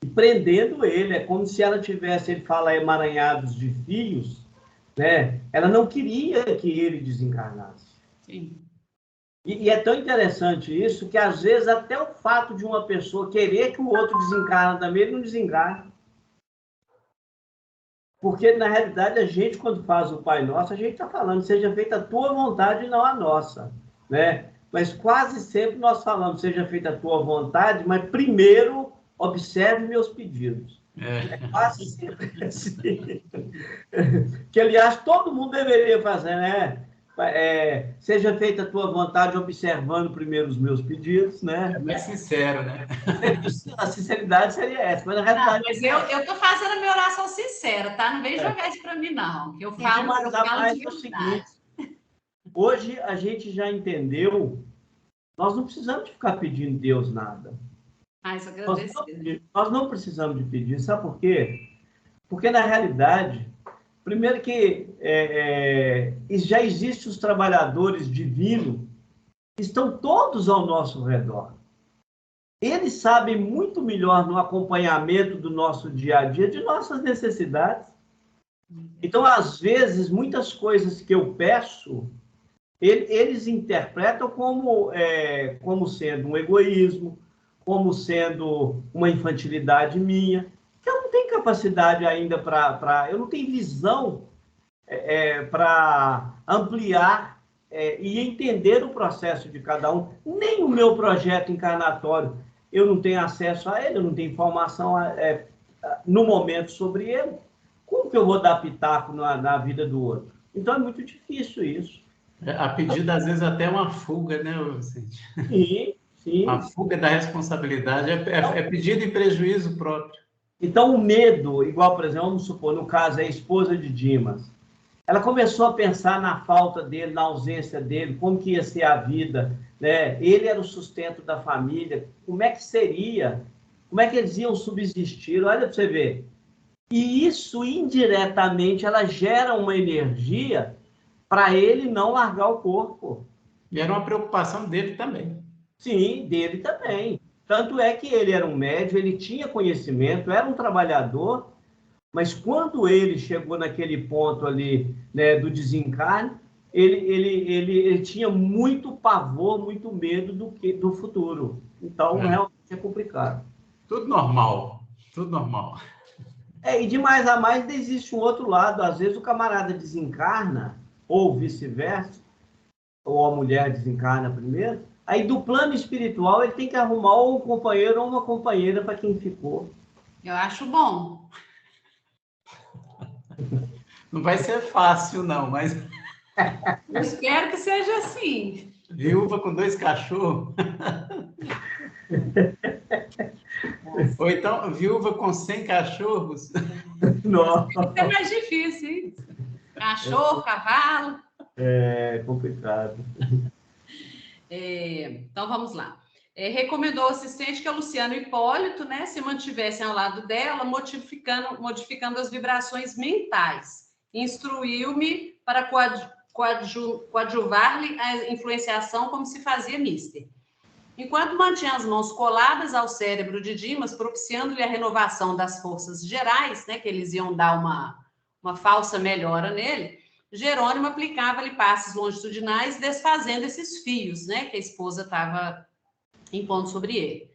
e prendendo ele. É como se ela tivesse, ele fala, emaranhados de fios, né? Ela não queria que ele desencarnasse. Sim. E é tão interessante isso que, às vezes, até o fato de uma pessoa querer que o outro desencarne também, ele não desencarna. Porque, na realidade, a gente, quando faz o Pai Nosso, a gente está falando, seja feita a tua vontade e não a nossa, né? Mas quase sempre nós falamos, seja feita a tua vontade, mas primeiro observe meus pedidos. É quase sempre assim. Que, aliás, todo mundo deveria fazer, né? seja feita a tua vontade, observando primeiro os meus pedidos, né? É mais sincero, né? A sinceridade seria essa, mas na Não, realidade... mas eu estou fazendo a minha oração sincera, tá? Não vem jogar isso para mim, não. Que eu E falo, demais eu a falo mais de é o verdade. seguinte, hoje a gente já entendeu, nós não precisamos de ficar pedindo Deus nada. Mas agradecer. Nós não precisamos de pedir, sabe por quê? Porque, na realidade, primeiro que já existem os trabalhadores divinos, que estão todos ao nosso redor. Eles sabem muito melhor no acompanhamento do nosso dia a dia, de nossas necessidades. Então, às vezes, muitas coisas que eu peço, eles interpretam como sendo um egoísmo, como sendo uma infantilidade minha, que eu não tenho capacidade ainda eu não tenho visão para ampliar e entender o processo de cada um. Nem o meu projeto encarnatório, eu não tenho acesso a ele, eu não tenho informação no momento sobre ele. Como que eu vou dar pitaco na vida do outro? Então, é muito difícil isso. A pedido, às vezes, até uma fuga, né, Vicente? Sim, sim. Uma fuga da responsabilidade é pedido em prejuízo próprio. Então, o medo, igual, por exemplo, vamos supor, no caso, a esposa de Dimas, ela começou a pensar na falta dele, na ausência dele, como que ia ser a vida, né? Ele era o sustento da família, como é que seria? Como é que eles iam subsistir? Olha para você ver. E isso, indiretamente, ela gera uma energia para ele não largar o corpo. E era uma preocupação dele também. Sim, dele também. Tanto é que ele era um médium, ele tinha conhecimento, era um trabalhador, mas quando ele chegou naquele ponto ali, né, do desencarne, ele tinha muito pavor, muito medo do futuro. Então, realmente é complicado. Tudo normal, tudo normal. E de mais a mais, existe um outro lado. Às vezes o camarada desencarna, ou vice-versa, ou a mulher desencarna primeiro, aí do plano espiritual ele tem que arrumar ou um companheiro ou uma companheira para quem ficou. Eu acho bom. Não vai ser fácil, não, mas... Eu espero que seja assim. Viúva com 2 cachorros. Ou então, viúva com 100 cachorros. Nossa. É mais difícil, hein? Cachorro, cavalo. É complicado. Então, vamos lá. Recomendou ao assistente que a Luciana Hipólito, né, se mantivessem ao lado dela, modificando as vibrações mentais. Instruiu-me para coadjuvar-lhe a influenciação como se fazia mister. Enquanto mantinha as mãos coladas ao cérebro de Dimas, propiciando-lhe a renovação das forças gerais, né, que eles iam dar uma falsa melhora nele, Jerônimo aplicava-lhe passes longitudinais, desfazendo esses fios, né, que a esposa estava impondo sobre ele.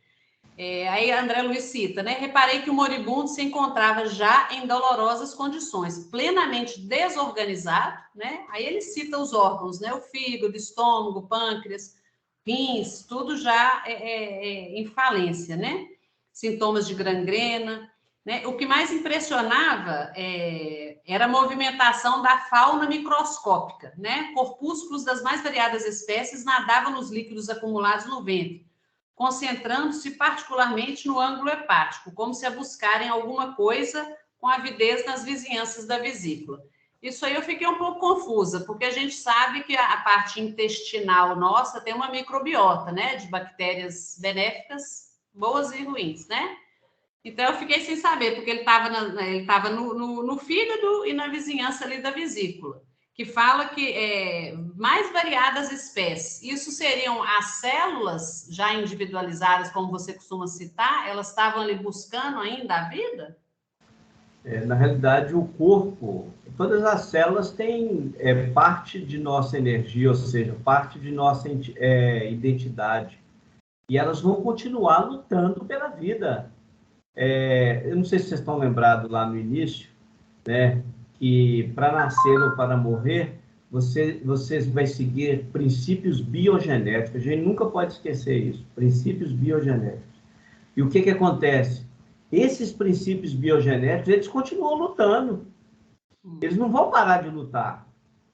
Aí André Luiz cita, né? Reparei que o moribundo se encontrava já em dolorosas condições, plenamente desorganizado, né? Aí ele cita os órgãos, né? O fígado, estômago, pâncreas, rins, tudo já em falência, né? Sintomas de gangrena, né? O que mais impressionava era a movimentação da fauna microscópica, né? Corpúsculos das mais variadas espécies nadavam nos líquidos acumulados no ventre, concentrando-se particularmente no ângulo hepático, como se a buscarem alguma coisa com avidez nas vizinhanças da vesícula. Isso aí eu fiquei um pouco confusa, porque a gente sabe que a parte intestinal nossa tem uma microbiota, né, de bactérias benéficas, boas e ruins, né? Então eu fiquei sem saber, porque ele estava no fígado e na vizinhança ali da vesícula, que fala que mais variadas espécies. Isso seriam as células já individualizadas, como você costuma citar? Elas estavam ali buscando ainda a vida? Na realidade, o corpo, todas as células têm parte de nossa energia, ou seja, parte de nossa identidade. E elas vão continuar lutando pela vida. Eu não sei se vocês estão lembrados lá no início, né? Que para nascer ou para morrer, você vai seguir princípios biogenéticos. A gente nunca pode esquecer isso, princípios biogenéticos. E o que acontece? Esses princípios biogenéticos, eles continuam lutando. Eles não vão parar de lutar.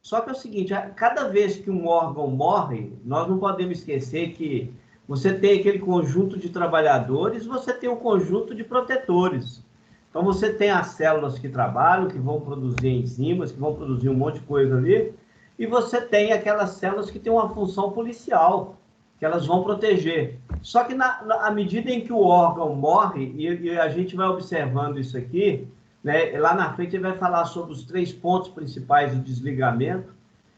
Só que é o seguinte, cada vez que um órgão morre, nós não podemos esquecer que você tem aquele conjunto de trabalhadores, você tem um conjunto de protetores. Então, você tem as células que trabalham, que vão produzir enzimas, que vão produzir um monte de coisa ali, e você tem aquelas células que têm uma função policial, que elas vão proteger. Só que, à medida em que o órgão morre, e a gente vai observando isso aqui, né, lá na frente ele vai falar sobre os 3 pontos principais de desligamento.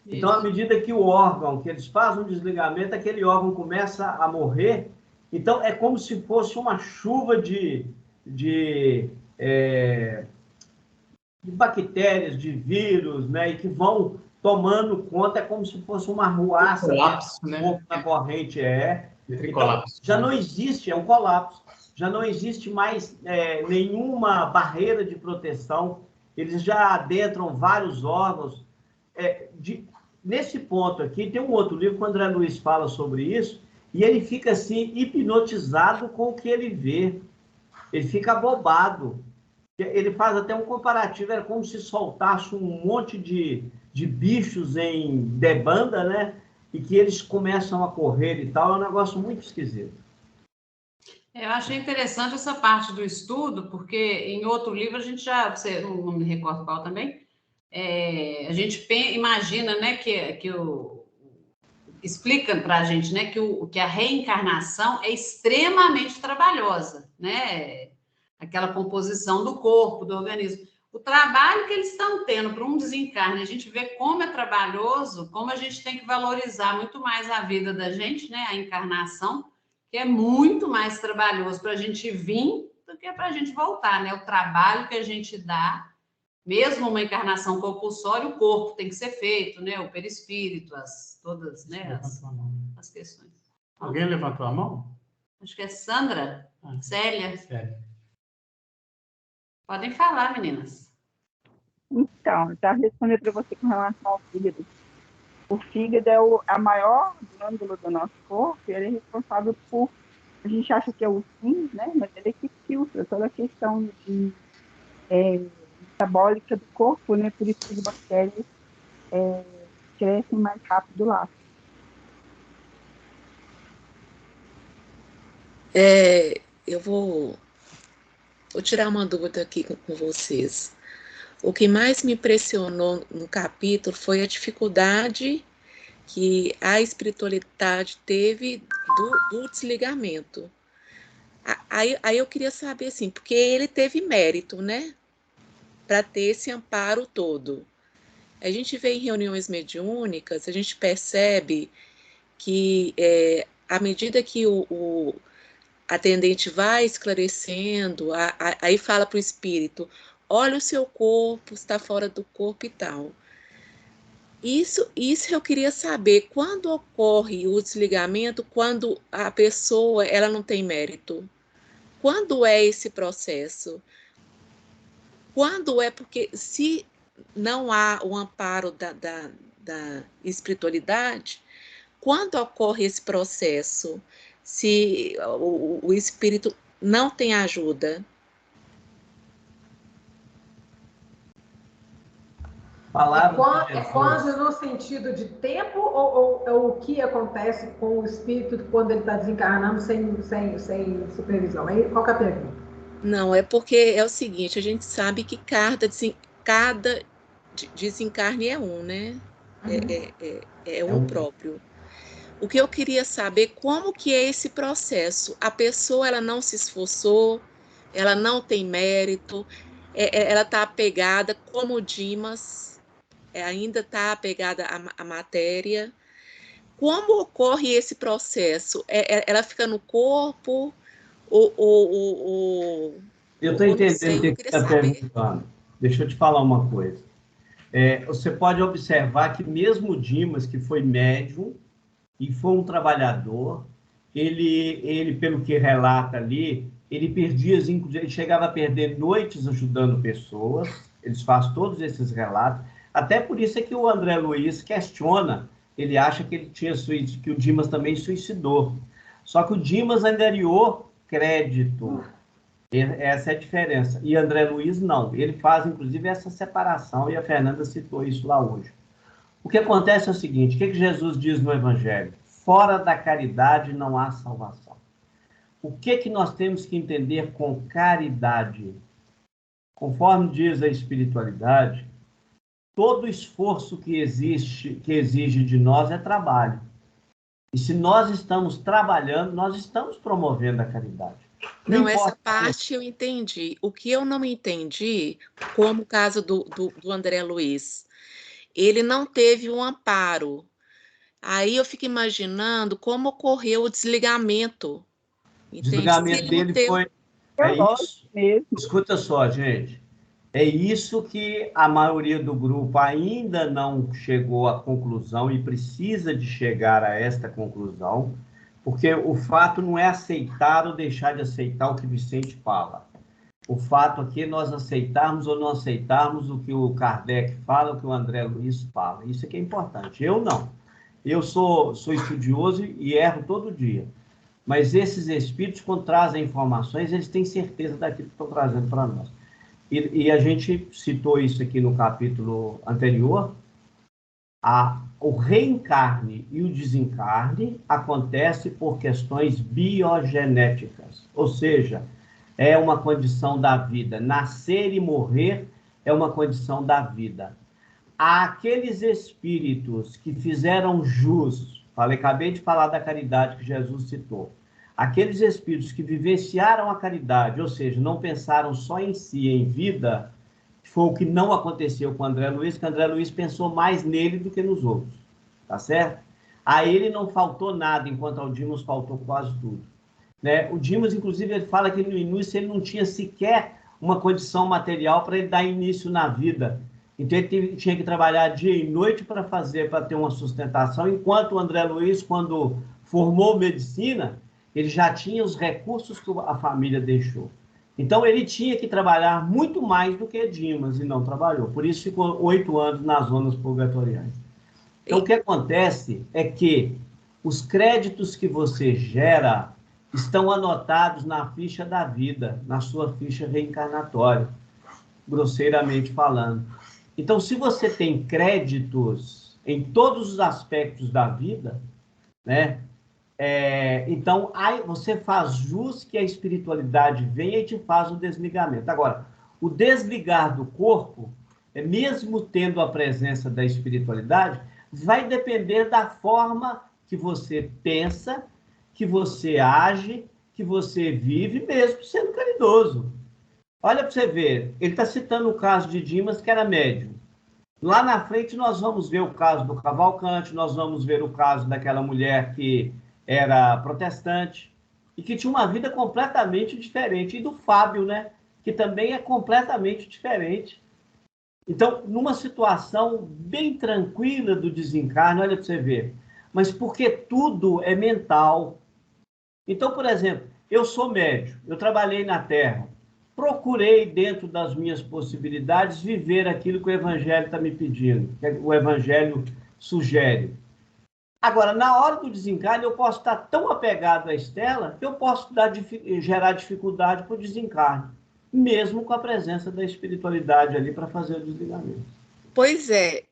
Isso. Então, à medida que o órgão, que eles fazem um desligamento, aquele órgão começa a morrer. Então, é como se fosse uma chuva de bactérias, de vírus, né, e que vão tomando conta, é como se fosse uma ruaça, colapso, né? Na corrente, Então, colapso, já não existe, é um colapso, já não existe mais nenhuma barreira de proteção, eles já adentram vários órgãos. Nesse ponto aqui, tem um outro livro que o André Luiz fala sobre isso, e ele fica assim, hipnotizado com o que ele vê. Ele fica abobado. Ele faz até um comparativo, era como se soltasse um monte de bichos em debanda, né? E que eles começam a correr e tal, é um negócio muito esquisito. Eu achei interessante essa parte do estudo, porque em outro livro a gente já, você não me recordo qual também, a gente imagina, né, explica para a gente, né, que a reencarnação é extremamente trabalhosa, né? Aquela composição do corpo, do organismo. O trabalho que eles estão tendo para um desencarne, a gente vê como é trabalhoso, como a gente tem que valorizar muito mais a vida da gente, né? A encarnação, que é muito mais trabalhoso para a gente vir do que para a gente voltar, né? O trabalho que a gente dá, mesmo uma encarnação compulsória, o corpo tem que ser feito, né? O perispírito, todas, né? As questões. Alguém levantou a mão? Acho que é Sandra, Célia. Célia. Podem falar, meninas. Então, eu estava respondendo para você com relação ao fígado. O fígado é a maior glândula do nosso corpo e ele é responsável por, a gente acha que é o rins, né? Mas ele é que filtra toda a questão metabólica do corpo, né? Por isso que as bactérias crescem mais rápido lá. Eu vou tirar uma dúvida aqui com vocês. O que mais me impressionou no capítulo foi a dificuldade que a espiritualidade teve do desligamento. Aí eu queria saber, assim, porque ele teve mérito, né? Para ter esse amparo todo. A gente vê em reuniões mediúnicas, a gente percebe que à medida que o atendente vai esclarecendo, aí fala para o espírito, olha o seu corpo, está fora do corpo e tal. Isso eu queria saber, quando ocorre o desligamento, quando a pessoa ela não tem mérito? Quando é esse processo? Quando é, porque se não há o amparo da espiritualidade, quando ocorre esse processo, se o espírito não tem ajuda? É quando no sentido de tempo ou o que acontece com o espírito quando ele está desencarnando sem supervisão? Aí, qual que é a pergunta? Não, é porque é o seguinte, a gente sabe que cada desencarne é um, né? É um próprio. O que eu queria saber, como que é esse processo? A pessoa, ela não se esforçou, ela não tem mérito, ela está apegada, como o Dimas, ainda está apegada à matéria. Como ocorre esse processo? Ela fica no corpo? Eu estou entendendo o que você está perguntando. Deixa eu te falar uma coisa. Você pode observar que mesmo o Dimas, que foi médium e foi um trabalhador, ele pelo que relata ali, ele chegava a perder noites ajudando pessoas, eles fazem todos esses relatos, até por isso é que o André Luiz questiona, ele acha que que o Dimas também suicidou. Só que o Dimas angariou crédito. Essa é a diferença. E André Luiz não. Ele faz, inclusive, essa separação, e a Fernanda citou isso lá hoje. O que acontece é o seguinte, o que Jesus diz no Evangelho? Fora da caridade não há salvação. O que nós temos que entender com caridade? Conforme diz a espiritualidade, todo esforço que exige de nós é trabalho. E se nós estamos trabalhando, nós estamos promovendo a caridade. Não, essa parte eu entendi. O que eu não entendi, como o caso do André Luiz, ele não teve um amparo. Aí eu fico imaginando como ocorreu o desligamento. O desligamento dele foi... É isso. Escuta só, gente. É isso que a maioria do grupo ainda não chegou à conclusão e precisa de chegar a esta conclusão, porque o fato não é aceitar ou deixar de aceitar o que Vicente fala. O fato aqui é nós aceitarmos ou não aceitarmos o que o Kardec fala, o que o André Luiz fala. Isso é que é importante. Eu não. Eu sou estudioso e erro todo dia. Mas esses espíritos, quando trazem informações, eles têm certeza daquilo que estão trazendo para nós. E a gente citou isso aqui no capítulo anterior. O reencarne e o desencarne acontece por questões biogenéticas. Ou seja, é uma condição da vida. Nascer e morrer é uma condição da vida. Aqueles espíritos que fizeram jus, acabei de falar da caridade que Jesus citou, aqueles espíritos que vivenciaram a caridade, ou seja, não pensaram só em si, em vida, foi o que não aconteceu com o André Luiz, que o André Luiz pensou mais nele do que nos outros, tá certo? A ele não faltou nada, enquanto ao Dimas faltou quase tudo. Né? O Dimas, inclusive, ele fala que no início ele não tinha sequer uma condição material para ele dar início na vida. Então ele tinha que trabalhar dia e noite para ter uma sustentação, enquanto o André Luiz, quando formou medicina, ele já tinha os recursos que a família deixou. Então ele tinha que trabalhar muito mais do que Dimas e não trabalhou. Por isso ficou 8 anos nas zonas purgatoriais. Então o que acontece é que os créditos que você gera estão anotados na ficha da vida, na sua ficha reencarnatória, grosseiramente falando. Então, se você tem créditos em todos os aspectos da vida, né? Então, aí você faz jus que a espiritualidade venha e te faz o desligamento. Agora, o desligar do corpo, mesmo tendo a presença da espiritualidade, vai depender da forma que você pensa, que você age, que você vive, mesmo sendo caridoso. Olha para você ver, ele está citando o caso de Dimas, que era médium. Lá na frente nós vamos ver o caso do Cavalcante, nós vamos ver o caso daquela mulher que era protestante e que tinha uma vida completamente diferente. E do Fábio, né? Que também é completamente diferente. Então, numa situação bem tranquila do desencarne, olha para você ver, mas porque tudo é mental. Então, por exemplo, eu sou médium, eu trabalhei na Terra, procurei, dentro das minhas possibilidades, viver aquilo que o Evangelho está me pedindo, que o Evangelho sugere. Agora, na hora do desencarne, eu posso estar tão apegado à Estela que eu posso gerar dificuldade para o desencarne, mesmo com a presença da espiritualidade ali para fazer o desligamento. Pois é.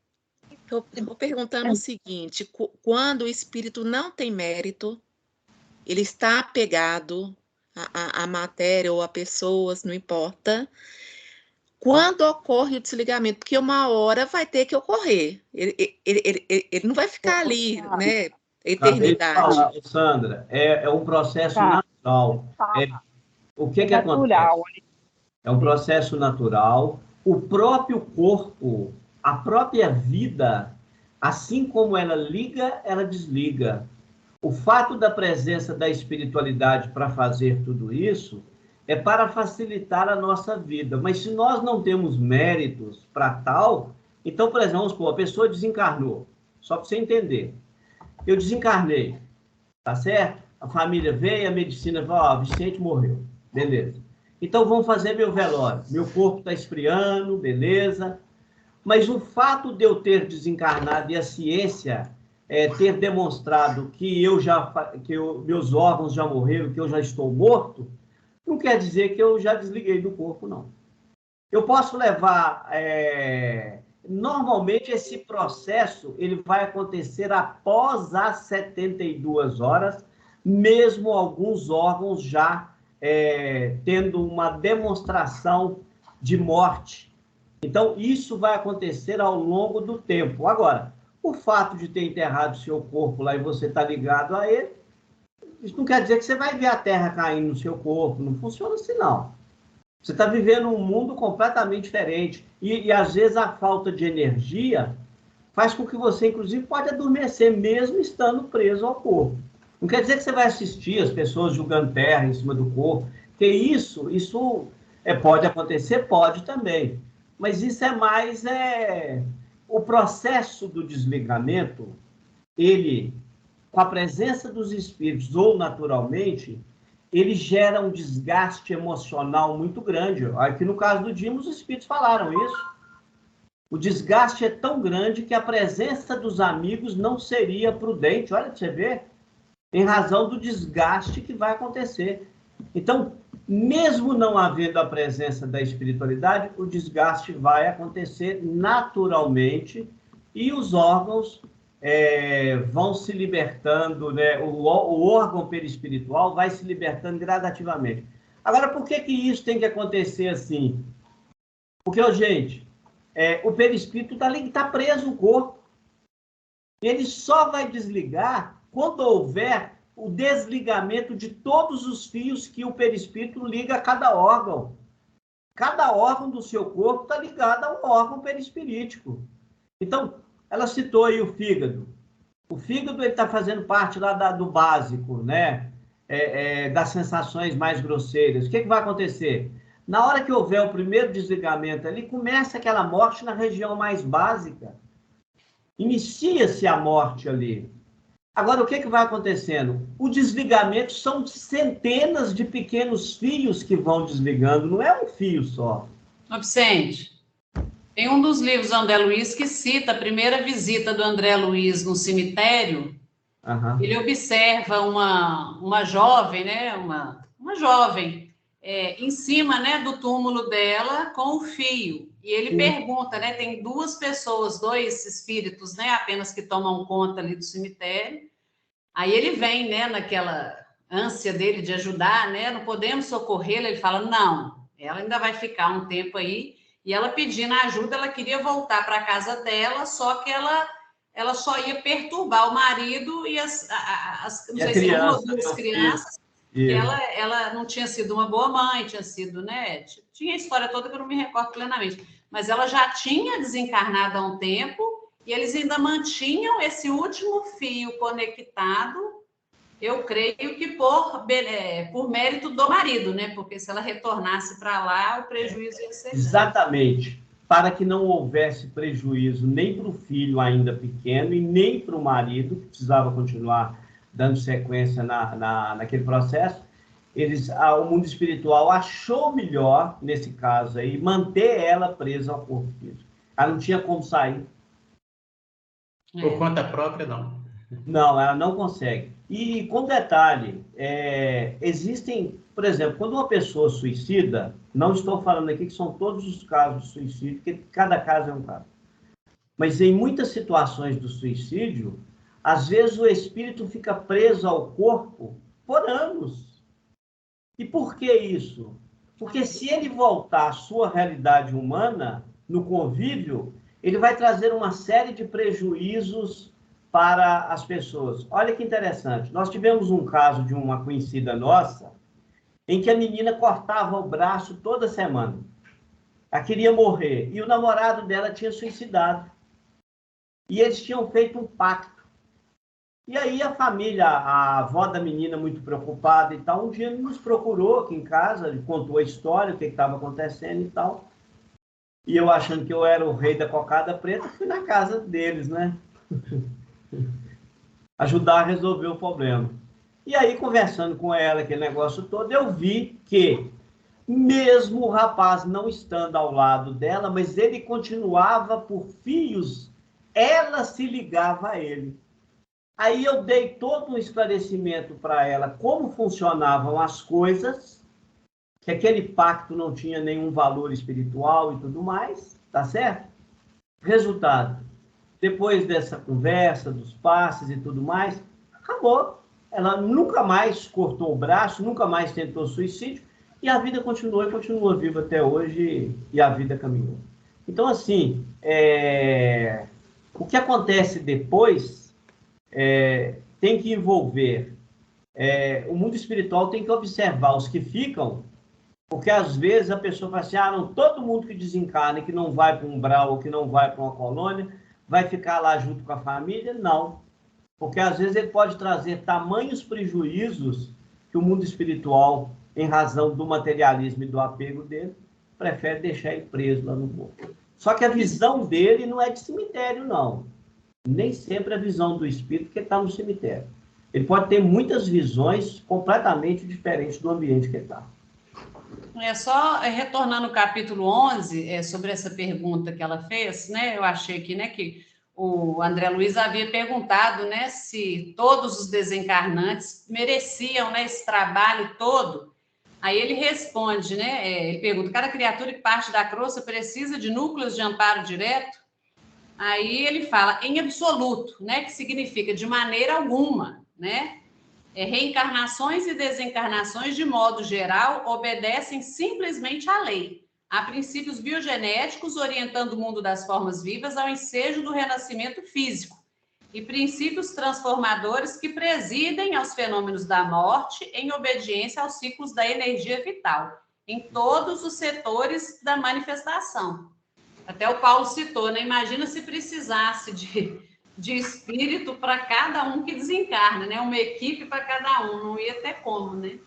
Eu estou perguntando o seguinte, quando o espírito não tem mérito, ele está apegado a matéria ou a pessoas, não importa. Quando ocorre o desligamento, porque uma hora vai ter que ocorrer. Ele não vai ficar ali, né? Eternidade. Falar, Sandra, é um processo natural. O que acontece? É um processo natural. O próprio corpo, a própria vida, assim como ela liga, ela desliga. O fato da presença da espiritualidade para fazer tudo isso é para facilitar a nossa vida. Mas se nós não temos méritos para tal, então, por exemplo, vamos supor, a pessoa desencarnou. Só para você entender. Eu desencarnei, tá certo? A família veio, a medicina falou, Vicente morreu. Beleza. Então, vamos fazer meu velório. Meu corpo está esfriando, beleza. Mas o fato de eu ter desencarnado e a ciência ter demonstrado que meus órgãos já morreram, que eu já estou morto, não quer dizer que eu já desliguei do corpo, não. Eu posso levar Normalmente, esse processo ele vai acontecer após as 72 horas, mesmo alguns órgãos já tendo uma demonstração de morte. Então, isso vai acontecer ao longo do tempo. Agora, o fato de ter enterrado seu corpo lá e você estar ligado a ele, isso não quer dizer que você vai ver a terra caindo no seu corpo. Não funciona assim, não. Você está vivendo um mundo completamente diferente. E, às vezes, a falta de energia faz com que você, inclusive, pode adormecer, mesmo estando preso ao corpo. Não quer dizer que você vai assistir as pessoas jogando terra em cima do corpo. Porque isso pode acontecer? Pode também. Mas isso é mais... O processo do desligamento, ele, com a presença dos espíritos ou naturalmente, ele gera um desgaste emocional muito grande. Aqui no caso do Dimos, os espíritos falaram isso. O desgaste é tão grande que a presença dos amigos não seria prudente. Olha para você ver, em razão do desgaste que vai acontecer. Então, mesmo não havendo a presença da espiritualidade, o desgaste vai acontecer naturalmente e os órgãos vão se libertando, né? O órgão perispiritual vai se libertando gradativamente. Agora, por que isso tem que acontecer assim? Porque, gente, o perispírito está preso no corpo. Ele só vai desligar quando houver o desligamento de todos os fios que o perispírito liga a cada órgão. Cada órgão do seu corpo está ligado a um órgão perispirítico. Então, ela citou aí o fígado. O fígado está fazendo parte lá do básico, né? Das sensações mais grosseiras. O que vai acontecer? Na hora que houver o primeiro desligamento ali, começa aquela morte na região mais básica. Inicia-se a morte ali. Agora, o que vai acontecendo? O desligamento são centenas de pequenos fios que vão desligando, não é um fio só. Vicente, tem um dos livros do André Luiz que cita a primeira visita do André Luiz no cemitério. Uhum. Ele observa uma jovem, né? Uma jovem em cima, né, do túmulo dela com o fio. E ele pergunta, né? Tem duas pessoas, dois espíritos, né? Apenas que tomam conta ali do cemitério. Aí ele vem, né? Naquela ânsia dele de ajudar, né? Não podemos socorrê-la. Ele fala, não, ela ainda vai ficar um tempo aí. E ela pedindo ajuda, ela queria voltar para a casa dela, só que ela só ia perturbar o marido e as não sei se uma ou duas crianças. Ela não tinha sido uma boa mãe, tinha sido, né? Tinha a história toda que eu não me recordo plenamente. Mas ela já tinha desencarnado há um tempo e eles ainda mantinham esse último fio conectado, eu creio que por mérito do marido, né? Porque se ela retornasse para lá, o prejuízo ia ser grande. Exatamente. Para que não houvesse prejuízo nem para o filho ainda pequeno e nem para o marido, que precisava continuar dando sequência naquele processo, o mundo espiritual achou melhor, nesse caso aí, manter ela presa ao corpo físico. Ela não tinha como sair. Por conta própria, não. Não, ela não consegue. E, com detalhe, existem, por exemplo, quando uma pessoa suicida, não estou falando aqui que são todos os casos de suicídio, porque cada caso é um caso. Mas em muitas situações do suicídio, às vezes o espírito fica preso ao corpo por anos. E por que isso? Porque se ele voltar à sua realidade humana, no convívio, ele vai trazer uma série de prejuízos para as pessoas. Olha que interessante. Nós tivemos um caso de uma conhecida nossa, em que a menina cortava o braço toda semana. Ela queria morrer. E o namorado dela tinha suicidado. E eles tinham feito um pacto. E aí a família, a avó da menina, muito preocupada e tal, um dia nos procurou aqui em casa, contou a história, o que estava acontecendo e tal. E eu, achando que eu era o rei da cocada preta, fui na casa deles, né? Ajudar a resolver o problema. E aí, conversando com ela, aquele negócio todo, eu vi que, mesmo o rapaz não estando ao lado dela, mas ele continuava por fios, ela se ligava a ele. Aí eu dei todo um esclarecimento para ela, como funcionavam as coisas, que aquele pacto não tinha nenhum valor espiritual e tudo mais, tá certo? Resultado, depois dessa conversa, dos passes e tudo mais, acabou. Ela nunca mais cortou o braço, nunca mais tentou suicídio, e a vida continuou e continua viva até hoje, e a vida caminhou. Então, assim, o que acontece depois tem que envolver, o mundo espiritual tem que observar os que ficam, porque às vezes a pessoa fala assim, não, todo mundo que desencarna e que não vai para um umbral ou que não vai para uma colônia, vai ficar lá junto com a família? Não. Porque às vezes ele pode trazer tamanhos prejuízos que o mundo espiritual, em razão do materialismo e do apego dele, prefere deixar ele preso lá no corpo. Só que a visão dele não é de cemitério, não. Nem sempre a visão do espírito que está no cemitério. Ele pode ter muitas visões completamente diferentes do ambiente que ele está. Só retornando ao capítulo 11, sobre essa pergunta que ela fez, né? Eu achei aqui, né, que o André Luiz havia perguntado, né, se todos os desencarnantes mereciam, né, esse trabalho todo. Aí ele responde, né? Ele pergunta: cada criatura que parte da crosta precisa de núcleos de amparo direto? Aí ele fala em absoluto, né? Que significa de maneira alguma, né? Reencarnações e desencarnações, de modo geral, obedecem simplesmente à lei. Há princípios biogenéticos orientando o mundo das formas vivas ao ensejo do renascimento físico e princípios transformadores que presidem aos fenômenos da morte em obediência aos ciclos da energia vital, em todos os setores da manifestação. Até o Paulo citou, né? Imagina se precisasse de espírito para cada um que desencarna, né? Uma equipe para cada um, não ia ter como, né?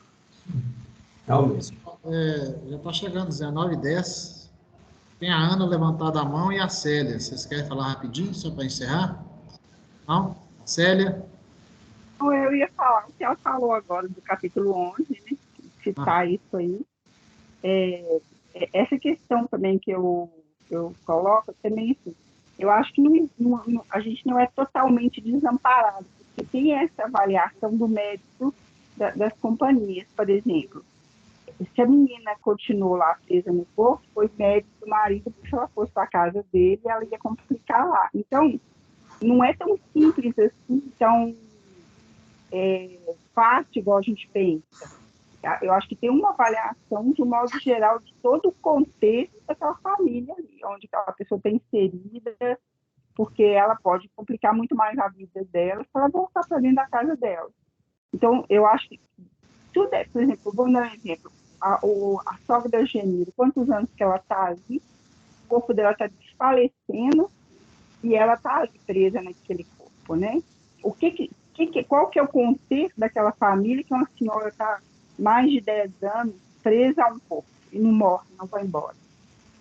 Já está chegando 19h10. Tem a Ana levantada a mão e a Célia. Vocês querem falar rapidinho, só para encerrar? Não? Célia? Eu ia falar o que ela falou agora do capítulo 11, né? Citar isso aí. Essa questão também que eu coloco, também assim, eu acho que a gente não é totalmente desamparado, porque tem essa avaliação do mérito das companhias, por exemplo. Se a menina continuou lá presa no corpo, foi mérito do marido, porque se ela fosse para a casa dele, ela ia complicar lá. Então, não é tão simples assim, tão fácil igual a gente pensa. Eu acho que tem uma avaliação, de um modo geral, de todo o contexto daquela família ali, onde aquela pessoa está inserida, porque ela pode complicar muito mais a vida dela se ela voltar para dentro da casa dela. Então, eu acho que tudo por exemplo, vou dar um exemplo, a sogra da Geniro, quantos anos que ela está ali, o corpo dela está desfalecendo e ela está ali presa naquele corpo, né? Qual que é o contexto daquela família que uma senhora está mais de 10 anos presa a um corpo e não morre, não vai embora?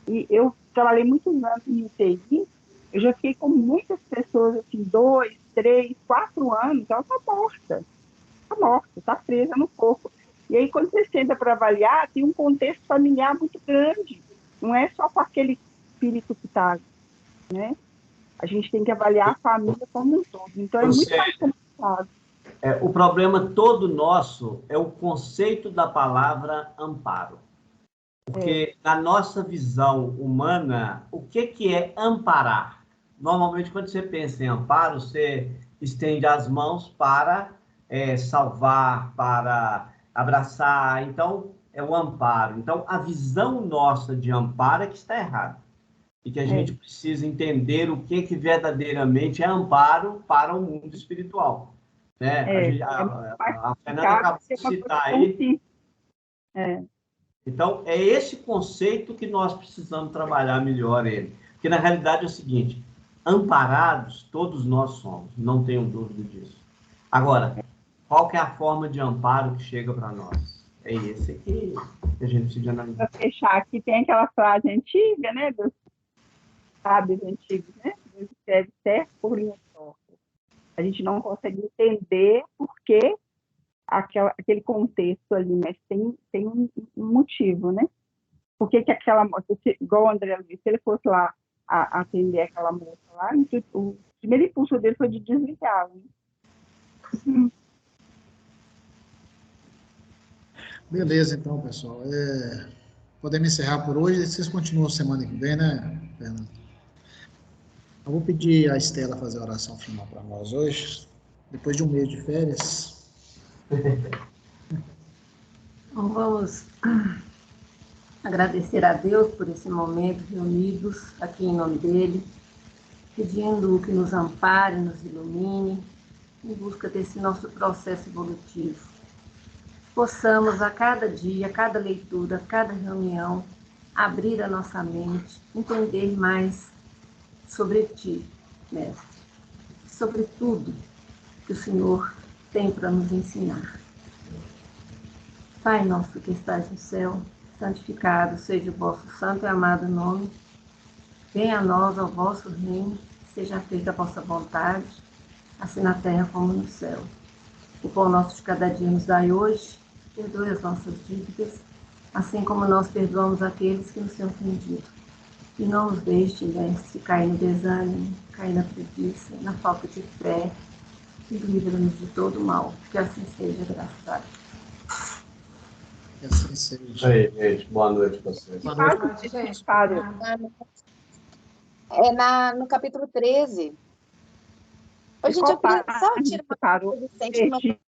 E eu trabalhei muitos anos em UTI, eu já fiquei com muitas pessoas, assim, 2, 3, 4 anos, ela está morta, está presa no corpo. E aí, quando você senta para avaliar, tem um contexto familiar muito grande, não é só com aquele espírito que está, né? A gente tem que avaliar a família como um todo, então é muito mais complicado. O problema todo nosso é o conceito da palavra amparo. Porque na nossa visão humana, o que é amparar? Normalmente, quando você pensa em amparo, você estende as mãos para salvar, para abraçar. Então, é o amparo. Então, a visão nossa de amparo é que está errada. E que a gente precisa entender o que verdadeiramente é amparo para o mundo espiritual. Né? A Fernanda acabou de citar aí. Então, é esse conceito que nós precisamos trabalhar melhor ele. Porque, na realidade, é o seguinte, amparados, todos nós somos, não tenho dúvida disso. Agora, qual que é a forma de amparo que chega para nós? É esse aqui que a gente precisa analisar. Para fechar aqui, tem aquela frase antiga, né, dos sábios antigos, né? Deus escreve certo por linha torta. A gente não consegue entender por que aquele contexto ali, mas tem um motivo, né? Por que aquela moça, igual o André disse, se ele fosse lá atender aquela moça lá, o primeiro impulso dele foi de desligar, né? Beleza, então, pessoal. Podemos encerrar por hoje. Vocês continuam semana que vem, né, Fernando? Eu vou pedir a Estela fazer a oração final para nós hoje, depois de um mês de férias. Então, vamos agradecer a Deus por esse momento reunidos aqui em nome dele, pedindo que nos ampare, nos ilumine, em busca desse nosso processo evolutivo. Possamos a cada dia, a cada leitura, a cada reunião, abrir a nossa mente, entender mais sobre Ti, Mestre, sobre tudo que o Senhor tem para nos ensinar. Pai nosso que estás no céu, santificado seja o vosso santo e amado nome. Venha a nós o vosso reino, seja feita a vossa vontade, assim na terra como no céu. O pão nosso de cada dia nos dai hoje, perdoe as nossas dívidas, assim como nós perdoamos aqueles que nos têm ofendido. E não nos deixe, Mestre, cair no desânimo, cair na preguiça, na falta de fé, e livra-nos de todo mal, que assim seja, graças a Deus. Que assim seja. Aí, gente, boa noite para vocês. Boa Boa noite. noite, gente. Parou. No capítulo 13. Ô, gente, Ficou eu queria só tirar uma parou. coisa, Vicente,